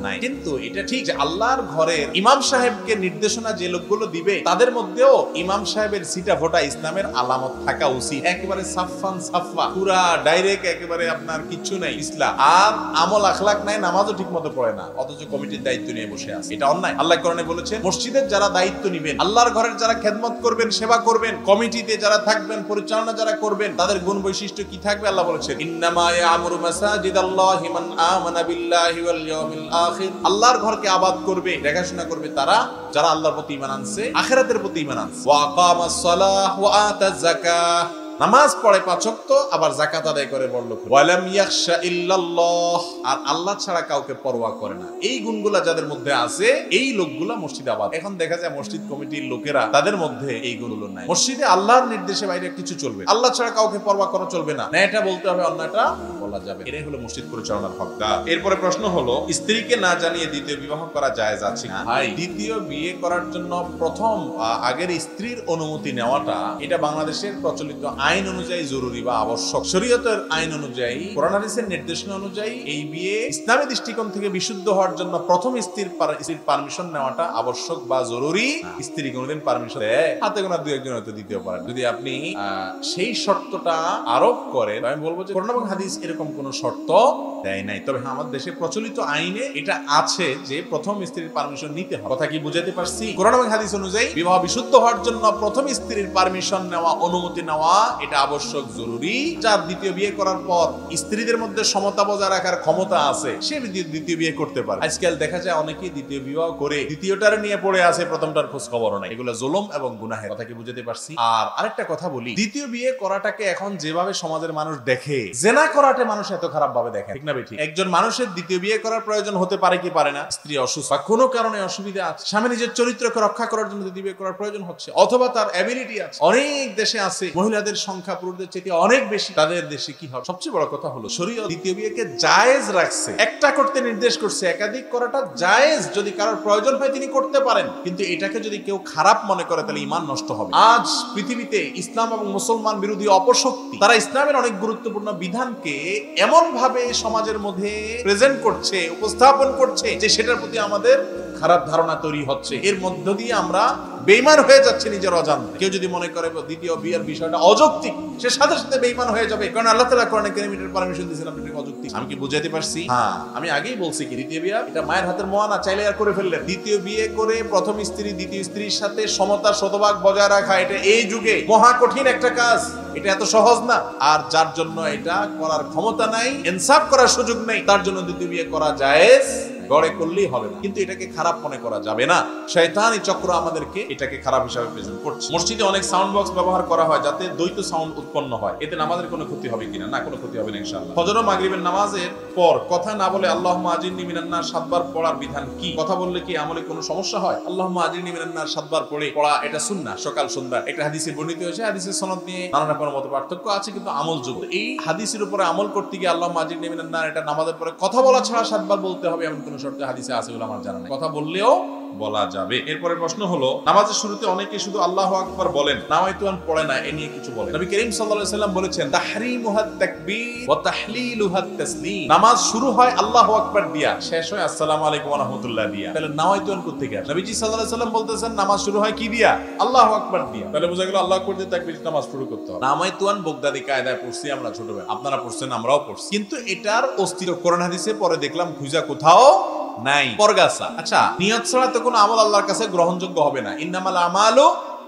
নাই। কিন্তু এটা ঠিক যে আল্লাহর ঘরের ইমাম সাহেবকে নির্দেশনা যে লোকগুলো দিবে তাদের মধ্যেও ইমাম সাহেবের সিটা ফোটা ইসলামের আলামত থাকা উচিত। একেবারে সাফান সাফা, পুরা ডাইরেক্ট, একেবারে আপনার কিচ্ছু নাই ইসলাম, আর আমল আখলাক নাই, নামাজও ঠিক মতো পড়ে না, অথচ কমিটির দায়িত্ব নিয়ে বসে আছে। এটা অন্যায়। আল্লাহ কোরআনে বলেছেন, মসজিদের যারা দায়িত্ব নিবেন, আল্লাহর ঘরের যারা খেদমত করবেন, সেবা করবেন, কমিটিতে যারা থাকবেন, পরিচালনা যারা করবেন, তাদের গুণ বৈশিষ্ট্য কি থাকবে? আল্লাহ বলেছেন, ইন্নামা ইয়ামুরু মাসাজিদাল্লাহি মান আমানা বিল্লাহি ওয়াল ইয়াউমিল আখির। আল্লাহর ঘরকে আবাদ করবে, দেখাশোনা করবে তারা যারা আল্লাহর প্রতি ঈমান আনছে, আখিরাতের প্রতি ঈমান আনছে। ওয়া আকামাস সালাহ ওয়া আতাজ যাকাহ, নামাজ পড়ে 5 ওয়াক্ত, আবার যাকাত আদায় করে বড় লোক। ওয়ালাম ইয়াখশা ইল্লাল্লাহ, আর আল্লাহ ছাড়া কাউকে পরোয়া করে না। এই গুণগুলা যাদের মধ্যে আছে, এই লোকগুলা মসজিদ আবাদ। এখন দেখা যায় মসজিদ কমিটির লোকেরা, তাদের মধ্যে এই গুণগুলো নাই। মসজিদে আল্লাহর নির্দেশে বাইরে কিছু চলবে, আল্লাহ ছাড়া কাউকে পরোয়া করা চলবে না। এটা বলতে হবে, অন্যটা বলা যাবে। এটাই হলো মসজিদ পরিচালনার হকদার। এরপরে প্রশ্ন হলো, স্ত্রীকে না জানিয়ে দ্বিতীয় বিবাহ করা জায়েজ আছে? ভাই, দ্বিতীয় বিয়ে করার জন্য প্রথম আগের স্ত্রীর অনুমতি নেওয়াটা, এটা বাংলাদেশের প্রচলিত আইন আইন অনুযায়ী জরুরি বা আবশ্যক, শরীয়তের আইন অনুযায়ী, কোরআন হাদিসের নির্দেশনা অনুযায়ী এই বিয়ে ইসলামী দৃষ্টিকোণ থেকে বিশুদ্ধ হওয়ার জন্য প্রথম স্ত্রীর পারমিশন নেওয়াটা আবশ্যক বা জরুরি। স্ত্রী কোনোদিন পারমিশন দেয়? হাতে গোনা দুই একজন হয়তো দিতেও পারেন। যদি আপনি সেই শর্তটা আরোপ করেন, আমি বলবো যে কোরআন এবং হাদিস এরকম কোন শর্ত দেয় নাই। তবে আমার দেশে প্রচলিত আইনে এটা আছে যে প্রথম স্ত্রীর পারমিশন নিতে হবে। কথা কি বুঝাতে পারছি? কোরআন এবং হাদিস অনুযায়ী বিবাহ বিশুদ্ধ হওয়ার জন্য প্রথম স্ত্রীর পারমিশন নেওয়া, অনুমতি নেওয়া এটা আবশ্যক, জরুরি। যার দ্বিতীয় বিয়ে করার পর স্ত্রীদের মধ্যে সমতা বজায় রাখার ক্ষমতা আছে, সে দ্বিতীয় বিয়ে করতে পারে। আজকাল দেখা যায় অনেকেই দ্বিতীয় বিবাহ করে দ্বিতীয়টার নিয়ে পড়ে আছে, প্রথমটার খোঁজ খবরও নাই। এগুলো জুলুম এবং গুনাহের। কথা কি বুঝাতে পারছি? আর আরেকটা কথা বলি, দ্বিতীয় বিয়ে করাটাকে এখন যেভাবে সমাজের মানুষ দেখে, জেনা করাটা মানুষ এত খারাপ ভাবে দেখে, ঠিক না বেঠিক? একজন মানুষের দ্বিতীয় বিয়ে করার প্রয়োজন হতে পারে কি পারে না? স্ত্রী অসুস্থ বা কোনো কারণে অসুবিধা আছে, স্বামী নিজের চরিত্রকে রক্ষা করার জন্য দ্বিতীয় বিয়ে করার প্রয়োজন হচ্ছে, অথবা তার অ্যাবিলিটি আছে। অনেক দেশে আছে মহিলাদের সংখ্যা পুরুষদের চেয়ে অনেক বেশি, তাদের দেশে কি হবে? সবচেয়ে বড় কথা হলো শরীয়ত দ্বিতীয় বিয়েকে জায়েজ রাখছে, একটা করতে নির্দেশ করছে। একাধিক করাটা জায়েজ, যদি কারোর প্রয়োজন হয় তিনি করতে পারেন, কিন্তু এটাকে যদি কেউ খারাপ মনে করে তাহলে ঈমান নষ্ট হবে। আজ পৃথিবীতে ইসলাম এবং মুসলমান বিরোধী অপশক্তি তারা ইসলামের অনেক গুরুত্বপূর্ণ বিধানকে এমন ভাবে সমাজের মধ্যে প্রেজেন্ট করছে, উপস্থাপন করছে যে সেটার প্রতি আমাদের খারাপ ধারণা তৈরি হচ্ছে। এর মধ্য দিয়ে আমরা বেঈমান হয়ে যাচ্ছে নিজের অজান্তে। কেউ যদি মনে করে দ্বিতীয় বিয়ের বিষয়টা অযৌক্তিক, সে সাথে সাথে বেঈমান হয়ে যাবে, কারণ আল্লাহ তাআলা কোরআনে কারীমে পারমিশন দিয়েছেন আপনি অযৌক্তিক। আমি কি বুঝাইতে পারছি? হ্যাঁ, আমি আগেই বলছি কি দ্বিতীয় বিয়ে এটা মায়ের হাতের মোয়া, চাইলে আর করে ফেললেন। দ্বিতীয় বিয়ে করে প্রথম স্ত্রী দ্বিতীয় স্ত্রীর সাথে সমতা শতভাগ বজায় রাখা, এটা এই যুগে মহা কঠিন একটা কাজ, এটা এত সহজ না। আর যার জন্য এটা করার ক্ষমতা নাই, ইনসাফ করার সুযোগ নেই, তার জন্য দ্বিতীয় বিয়ে করা জায়েজ, গড়ে করলেই হবে না, কিন্তু এটাকে খারাপ মনে করা যাবে না। শয়তানি চক্র আমাদেরকে এটাকে খারাপ হিসাবে প্রেজেন্ট করছে। মসজিদে অনেক সাউন্ড বক্স ব্যবহার করা হয় যাতে দ্বৈত সাউন্ড উৎপন্ন হয়, এতে নামাজের কোনো ক্ষতি হবে কিনা? না, কোনো ক্ষতি হবে না ইনশাআল্লাহ। ফজর ও মাগরিবের নামাজের পর কথা না বলে আল্লাহুম্মা আজিরনি মিনান নার 7 বার পড়ার বিধান কি? কথা বললে কি আমলে কোনো সমস্যা হয়? আল্লাহুম্মা আজিরনি মিনান নার 7 বার পড়া এটা সুন্নাহ, সকাল সন্ধ্যা। এটা হাদিসে বর্ণিত হয়েছে, হাদিসের সনদ নিয়ে নানা রকম মত পার্থক্য আছে, কিন্তু আমল যোগ্য। এই হাদিসের উপরে আমল করতে গিয়ে আল্লাহুম্মা আজিরনি মিনান নার এটা নামাজের পরে কথা বলা ছাড়া 7 বার বলতে হবে এমন কোনো শর্ত হাদিসে আছে বলে আমার জানা নেই। কথা বললেও বলা যাবে। এরপরে প্রশ্ন হলো, নামাজের শুরুতে অনেকে শুধু আল্লাহু আকবার বলেন, নাওয়াইতু আন পড়ে না, এ নিয়ে কিছু বলেন। নবী করিম সাল্লাল্লাহু আলাইহি ওয়াসাল্লাম বলেছেন, তাহরিমুহাত তাকবীর ওয়া তাহলিলুহাত তাসলিম। নামাজ শুরু হয় আল্লাহু আকবার দিয়া, শেষ হয় আসসালামু আলাইকুম ওয়া রাহমাতুল্লাহ দিয়া। তাহলে নাওয়াইতু আন করতে গিয়ে নবীজি সাল্লাল্লাহু আলাইহি ওয়াসাল্লাম বলতেছেন নামাজ শুরু হয় কি দিয়া? আল্লাহু আকবার দিয়া। তাহলে বোঝা গেল আল্লাহু আকবার দিয়ে তাকবীর নামাজ শুরু করতে হবে। নাওয়াইতু আন বগদাদি কায়দায় পড়ছি আমরা ছোটবেলায়, আপনারা পড়ছেন, আমরাও পড়ছি, কিন্তু এটার অস্তিত্ব কোরআন হাদিসে পরে দেখলাম খুঁজা কোথাও নাই, পরগাছা। আচ্ছা, নিয়ত ছাড়া তো কোনো আমল আল্লাহর কাছে গ্রহণযোগ্য হবে না। ইন্নামাল আমালু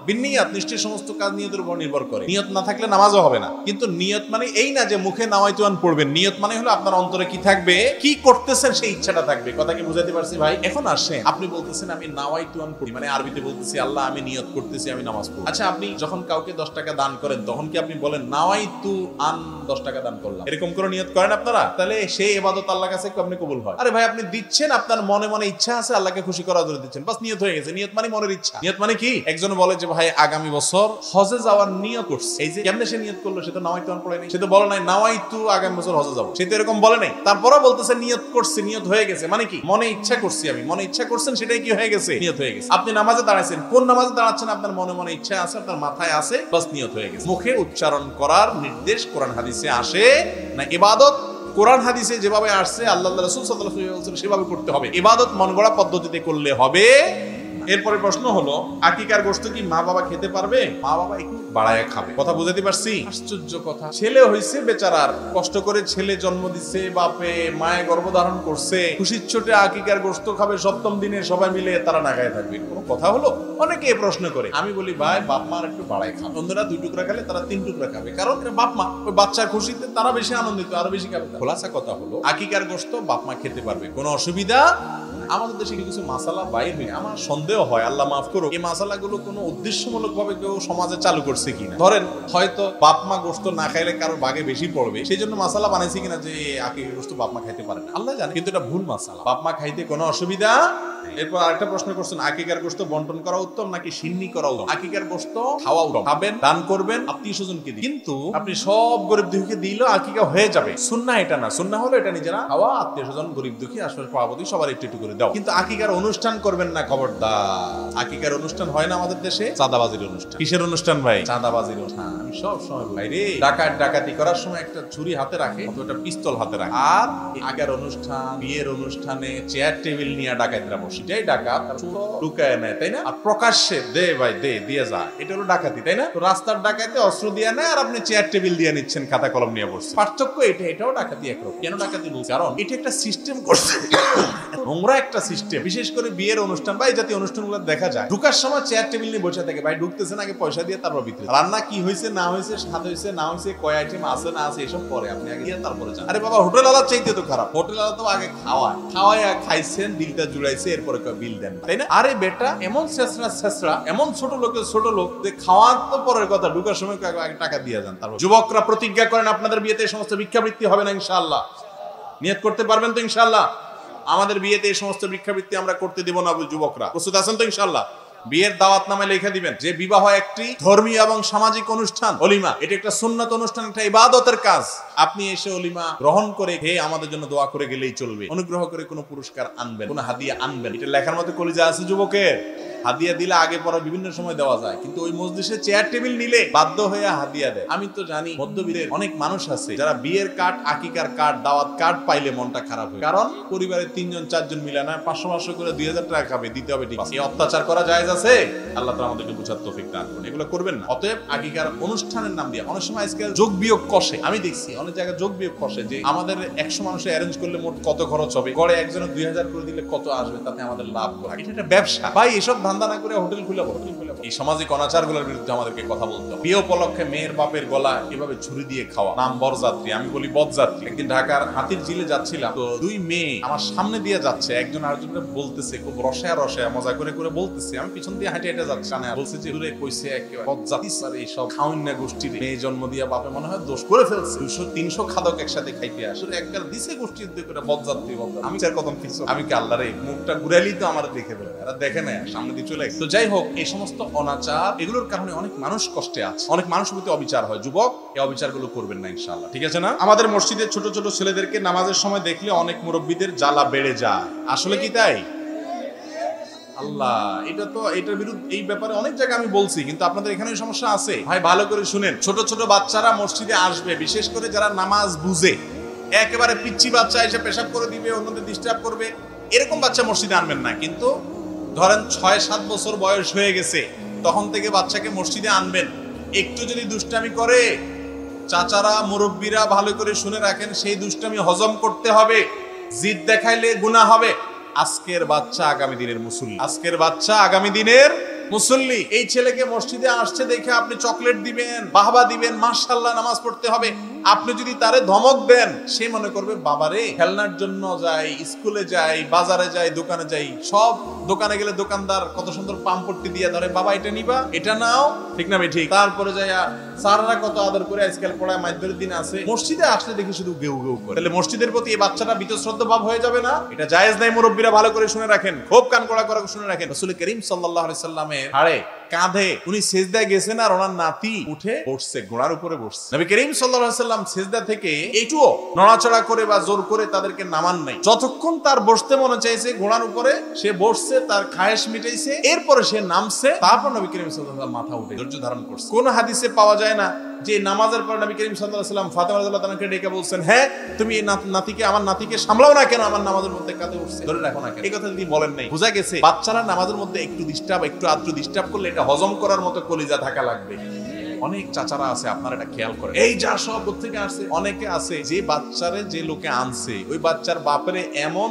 বিন্নিয়াত, নিশ্চয়ই সমস্ত কাজ নিয়তের উপর নির্ভর করে। নিয়ত না থাকলে নামাজও হবে না। কিন্তু নিয়ত মানে এই না যে মুখে নাওয়াইতু আন পড়বেন। নিয়ত মানে হলো আপনার অন্তরে কি থাকবে, কি করতেছেন সেই ইচ্ছাটা থাকবে। কথা কি বুঝাতে পারছি ভাই? এখন আসেন, আপনি বলতেছেন আমি নাওয়াইতু আন পড়ি, মানে আরবিতে বলতেছি আল্লাহ আমি নিয়ত করতেছি আমি নামাজ পড়ব। আচ্ছা, আপনি যখন কাউকে 10 টাকা দান করেন তখন কি আপনি বলেন নাওয়াইতু আন 10 টাকা দান করলাম, এরকম করে নিয়ত করেন আপনারা? তাহলে সেই ইবাদত আল্লাহর কাছে আপনি কবুল হয়? আরে ভাই, আপনি দিচ্ছেন, আপনার মনে মনে ইচ্ছা আছে আল্লাহকে খুশি করার জন্য দিচ্ছেন, বাস নিয়ত হয়ে গেছে। নিয়ত মানে মনের ইচ্ছা। নিয়ত মানে কি? একজন বলে যে ভাই আগামী বছর হজে যাওয়ার নিয়ত করছে। এই যে কেমনে সে নিয়ত করলো? সে তো নাওয়াইতু আন পড়ে নাই, সে তো বলে নাই নাওয়াইতু আগামী বছর হজে যাব, সে তো এরকম বলে নাই। তারপরও বলতেছে নিয়ত করছে, নিয়ত হয়ে গেছে। মানে কি? মনে ইচ্ছা করছি আমি, মনে ইচ্ছা করছেন, সেটাই কি হয়ে গেছে? নিয়ত হয়ে গেছে। আপনি নামাজে দাঁড়াইছেন, কোন নামাজে দাঁড়াচ্ছেন আপনার মনে মনে ইচ্ছা আছে, আপনার মাথায় আছে, বাস নিয়ত হয়ে গেছে। মুখে উচ্চারণ করার নির্দেশ কোরআন হাদিসে আসে না? ইবাদত কোরআন হাদিসে যেভাবে আসছে আল্লাহ রাসূল সাল্লাল্লাহু আলাইহি ওয়াসাল্লাম সেভাবে করতে হবে। ইবাদত মন গড়া পদ্ধতিতে করলে হবে। এরপরে প্রশ্ন হলো, আকিকার গোশত কি মা বাবা খেতে পারবে? মা বাবা একটু বাড়ায় খাবে। কথা বুঝাতে পারছি? আশ্চর্য কথা, ছেলে হইছে বেচারার, কষ্ট করে ছেলে জন্ম দিছে, বাপে মায়ে গর্ভধারণ করছে, খুশির ছোটে আকিকার গোশত খাবে, সপ্তম দিনে সবাই মিলে তারা না খায় থাকবে, কোনো কথা হলো? অনেকে এই প্রশ্ন করে। আমি বলি ভাই, বাপ মা একটু বাড়ায় খাবে। অন্যরা 2 টুকরা খেলে তারা 3 টুকরা খাবে, কারণ বাপ মা ওই বাচ্চার খুশিতে তারা বেশি আনন্দিত, আরো বেশি খাবে। খোলাসা কথা হলো, আকিকার গোশত বাপ মা খেতে পারবে, কোনো অসুবিধা। আমাদের দেশে কিছু মাসালা বাইর হয়ে আমার সন্দেহ হয়, আল্লাহ মাফ করুক, এই মাসালাগুলো কোনো উদ্দেশ্যমূলক ভাবে কেউ সমাজে চালু করছে কিনা। ধরেন হয়তো বাপ মা গোশত না খাইলে কারোর ভাগে বেশি পড়বে, সেই জন্য মাসালা বানাইছে কিনা যে আকিকার গোশত বাপ মা খাইতে পারে না, আল্লাহ জানে, কিন্তু এটা ভুল মাসালা। বাপ মা খাইতে কোনো অসুবিধা এরপর আরেকটা প্রশ্ন করছেন, আকিকার গোশত বন্টন করা উত্তম নাকি সিন্নি করা উত্তম? আকিকার গোশত খাওয়া উত্তম, খাবেন, দান করবেন, আত্মীয় স্বজনকে দিন। কিন্তু আপনি সব গরিব দুঃখীকে দিলেও আকিকা হয়ে যাবে, সুন্নাহ এটা না। সুন্নাহ হলো এটা নিজেরা খাওয়া, আত্মীয় স্বজন, গরিব দুঃখী, আশপাশ পাড়াপতি সবার একটু একটু করে দাও। কিন্তু আকিকার অনুষ্ঠান করবেন না, খবরদার। আকিকার অনুষ্ঠান হয় না আমাদের দেশে চাঁদাবাজির অনুষ্ঠান। কিসের অনুষ্ঠান ভাই? চাঁদাবাজির অনুষ্ঠান। আমি সব সময় ভাই রে, ডাকাতি করার সময় একটা ছুরি হাতে রাখে অথবা একটা পিস্তল হাতে রাখে। আর আকিকার অনুষ্ঠান, বিয়ের অনুষ্ঠানে চেয়ার টেবিল নিয়ে ডাকাতরা বসে, যেই ডাকাত লুকায় নেয়, তাই না? আর প্রকাশ্যে দে ভাই দে দিয়ে যা, এটা হলো ডাকাতি, তাই না? তো রাস্তার ডাকাতে অস্ত্র দিয়ে নেয় আর আপনি চেয়ার টেবিল দিয়ে নিচ্ছেন, খাতা কলম নিয়ে বসছে। পার্থক্য এটাও ডাকাতি একরকম। কেন ডাকাতি বলছি? কারণ এটা একটা সিস্টেম করছে, নোংরা একটা সিস্টেম। বিশেষ করে বিয়ের অনুষ্ঠান বা এই জাতীয় অনুষ্ঠানগুলো দেখা যায় ঢুকার সময় চেয়ার টেবিল নিয়ে বসে থাকে। ভাই ঢুকতেছেন আগে পয়সা দিয়ে, তারপর ভিতরে রান্না কি হয়েছে না হয়েছে, স্বাদ হয়েছে না হয়েছে, কয় আইটেম আছে না আছে, এসব পরে আপনি আগে দিয়ে তারপরে যান। আরে বাবা, হোটেল আলাদা চাইতে তো খারাপ। হোটেল আলাদা তো আগে খাওয়ায় খাইছেন, দিলটা জুড়াইছে, এরপরে বিল দেন, তাই না? আরে বেটা, এমন ছেঁচড়া এমন ছোট লোক যে খাওয়ার তো পরের কথা, ঢুকার সময় আগে টাকা দিয়ে যান। তারপর যুবকরা প্রতিজ্ঞা করেন আপনাদের বিয়েতে এই সমস্ত ভিক্ষাবৃত্তি হবে না ইনশাআল্লাহ। নিয়ত করতে পারবেন তো ইনশাআল্লাহ? আমাদের বিয়েতে এই সমস্ত ভিক্ষাবৃত্তি আমরা করতে দিব না। যুবকরা প্রস্তুত আছেন তো ইনশাআল্লাহ? বিয়ের দাওয়াত নামে লিখে দিবেন যে বিবাহ একটি ধর্মীয় এবং সামাজিক অনুষ্ঠান। অলিমা এটা একটা সুন্নাত অনুষ্ঠান, একটা ইবাদতের কাজ। আপনি এসে অলিমা গ্রহণ করে হে আমাদের জন্য দোয়া করে গেলেই চলবে। অনুগ্রহ করে কোনো পুরস্কার আনবেন, কোনো হাদিয়া আনবেন। এটা লেখার মতো কলিজা আছে যুবকের। হাদিয়া দিলে আগে পরে বিভিন্ন সময় দেওয়া যায়, কিন্তু ওই মজলিসে চেয়ার টেবিল নিলে বাধ্য হয়ে হাদিয়া দেয়। আমি তো জানি মধ্যবিত্তের অনেক মানুষ আছে যারা বিয়ের কার্ড, আকিকার কার্ড, দাওয়াত কার্ড পাইলে মনটা খারাপ হয়। কারণ পরিবারের 3 জন 4 জন মিলে না 500 করে 2000 টাকা খাবে, দিতে হবে। ঠিক এই অত্যাচার করা জায়েজ আছে? আল্লাহ তাআলা আমাদেরকে বুঝার তৌফিক দান করুন। এগুলো করবেন না। অতএব আকিকার অনুষ্ঠানের নাম দিয়ে অনেক সময় আজকাল যোগ বিয়োগ কষে। আমি দেখছি অনেক জায়গায় যোগ বিয়োগ কষে যে আমাদের 100 মানুষে অ্যারেঞ্জ করলে মোট কত খরচ হবে, গড়ে একজনের 2000 করে দিলে কত আসবে, তাতে আমাদের লাভ হয়। এটা একটা ব্যবসা ভাই। এসব ধান্দা না করে হোটেল খুলে এই সামাজিক অনাচারগুলোর বিরুদ্ধে আমাদেরকে কথা বলতে হবে। বিয়ে উপলক্ষে মেয়ের বাপের গলা এভাবে ছুরি দিয়ে খাওয়া, নাম বরযাত্রী, আমি বলি বদযাত্রী। একদিন ঢাকার হাতির ঝিলে যাচ্ছিলাম, তো 2 মেয়ে আমার সামনে দিয়ে যাচ্ছে, একজন আরেকজনকে বলতেছে, খুব রসায়া মজা করে বলতেছে। আমি পিছন দিয়ে হাঁটে যাচ্ছি, কানে বলছে যে দূরে কইছে একেবারে বদযাত্রী স্যার, এই সব খাওয়ান্না গোষ্ঠীর মেয়ে জন্ম দিয়া বাপে মনে হয় দোষ করে ফেলছে। 200-300 খাদক একসাথে খাইতে আসলে একবার দিছে গোষ্ঠীর দিয়ে করে বদযাত্রী। আমি চার কদম কিছু, আমি কি আল্লাহ রে মুখটা ঘুরাইলি তো আমার দেখে ফেলে, এরা দেখে না, সামনে দিয়ে চলে গেছে। তো যাই হোক, এই সমস্ত অনাচার এগুলোর কারণে অনেক মানুষ কষ্টে আছে, অনেক মানুষের প্রতি অবিচার হয়। যুবক, এই অবিচারগুলো করবেন না ইনশাআল্লাহ, ঠিক আছে না? আমাদের মসজিদের ছোট ছোট ছেলেদেরকে নামাজের সময় দেখলে অনেক মুরব্বীদের জ্বালা বেড়ে যায়। আসলে কি তাই? আল্লাহ, এটার বিরুদ্ধে এই ব্যাপারে অনেক জায়গায় আমি বলছি, কিন্তু আপনাদের এখানে সমস্যা আছে ভাই। ভালো করে শুনেন, ছোট ছোট বাচ্চারা মসজিদে আসবে, বিশেষ করে যারা নামাজ বুঝে। একেবারে পিচ্চি বাচ্চা এসে পেশাব করে দিবে, অন্যদের ডিস্টার্ব করবে, এরকম বাচ্চা মসজিদে আনবেন না। কিন্তু ধরেন 6-7 বছর বয়স হয়ে গেছে, তখন থেকে বাচ্চাকে মসজিদে আনবেন। একটু যদি দুষ্টামি করে, চাচারা মুরব্বীরা ভালো করে শুনে রাখেন, সেই দুষ্টামি হজম করতে হবে। জিদ দেখাইলে গুনাহ হবে। আজকের বাচ্চা আগামী দিনের মুসল্লি, আজকের বাচ্চা আগামী দিনের মুসল্লি। এই ছেলেকে মসজিদে আসছে দেখে আপনি চকলেট দিবেন, বাহবা দিবেন, মাশাআল্লাহ নামাজ পড়তে হবে। আপনি যদি তারে ধমক দেন, সে মনে করবে বাবারে খেলনার জন্য যাই, স্কুলে যাই, বাজারে যাই, দোকানে যাই, সব দোকানে গেলে দোকানদার কত সুন্দর পাম্পট্টি দিয়ে ধরে, বাবা এটা নিবা, এটা নাও, ঠিক না? ঠিক। তারপরে যাইয়া স্যাররা কত আদর করে আজকাল পড়ায়, মাধ্যমিকের দিন আছে, মসজিদে আসলে দেখি শুধু গেউ গেউ করে। তাহলে মসজিদের প্রতি এই বাচ্চাটা বীতশ্রদ্ধা ভাব হয়ে যাবে না? এটা জায়েজ নাই। মুরব্বীরা ভালো করে শুনে রাখেন, খুব কান কড়া করে শুনে রাখেন। রাসূল করিম সাল্লাল্লাহু আলাইহি সাল্লামের হাড়ে কাঁধে উনি সিজদায় গেছেন, আর ওনার নাতি উঠে বসছে, ঘোড়ার উপরে বসছে। নবী করিম সাল্লাল্লাহু আলাইহি সাল্লাম সিজদা থেকে একটুও নড়াচড়া করে বা জোর করে তাদেরকে নামান নাই। যতক্ষণ তার বসতে মনে চাইছে ঘোড়ার উপরে, সে বসছে, তার খায়েশ মিটাইছে, এরপরে সে নামছে। তারপর নবী করিম সাল্লাল্লাহু আলাইহি সাল্লাম মাথা উঠে ধৈর্য ধারণ করছে। কোন হাদিসে পাওয়া যায় না যে নামাজের পর নবী করিম সাল্লাল্লাহু আলাইহি সাল্লাম ফাতেমা রাদিয়াল্লাহু তাআলাকে ডেকে বলছেন, হ্যাঁ তুমি এই আমার নাতিকে সামলাও না কেন, আমার নামাজের মধ্যে কাঁধে উঠছে, ধরে রাখো না কেন? এই কথা যদি বলেন নাই, বোঝা গেছে বাচ্চারা নামাজের মধ্যে একটু আদ্র ডিস্টার্ব করলে এটা হজম করার মতো কলিজা থাকা লাগবে। অনেক চাচারা আছে, আপনারা এটা খেয়াল করেন, এই যা সব থেকে আসছে, অনেকে আছে যে বাচ্চারে যে লোকে আনছে, ওই বাচ্চার বাপেরে এমন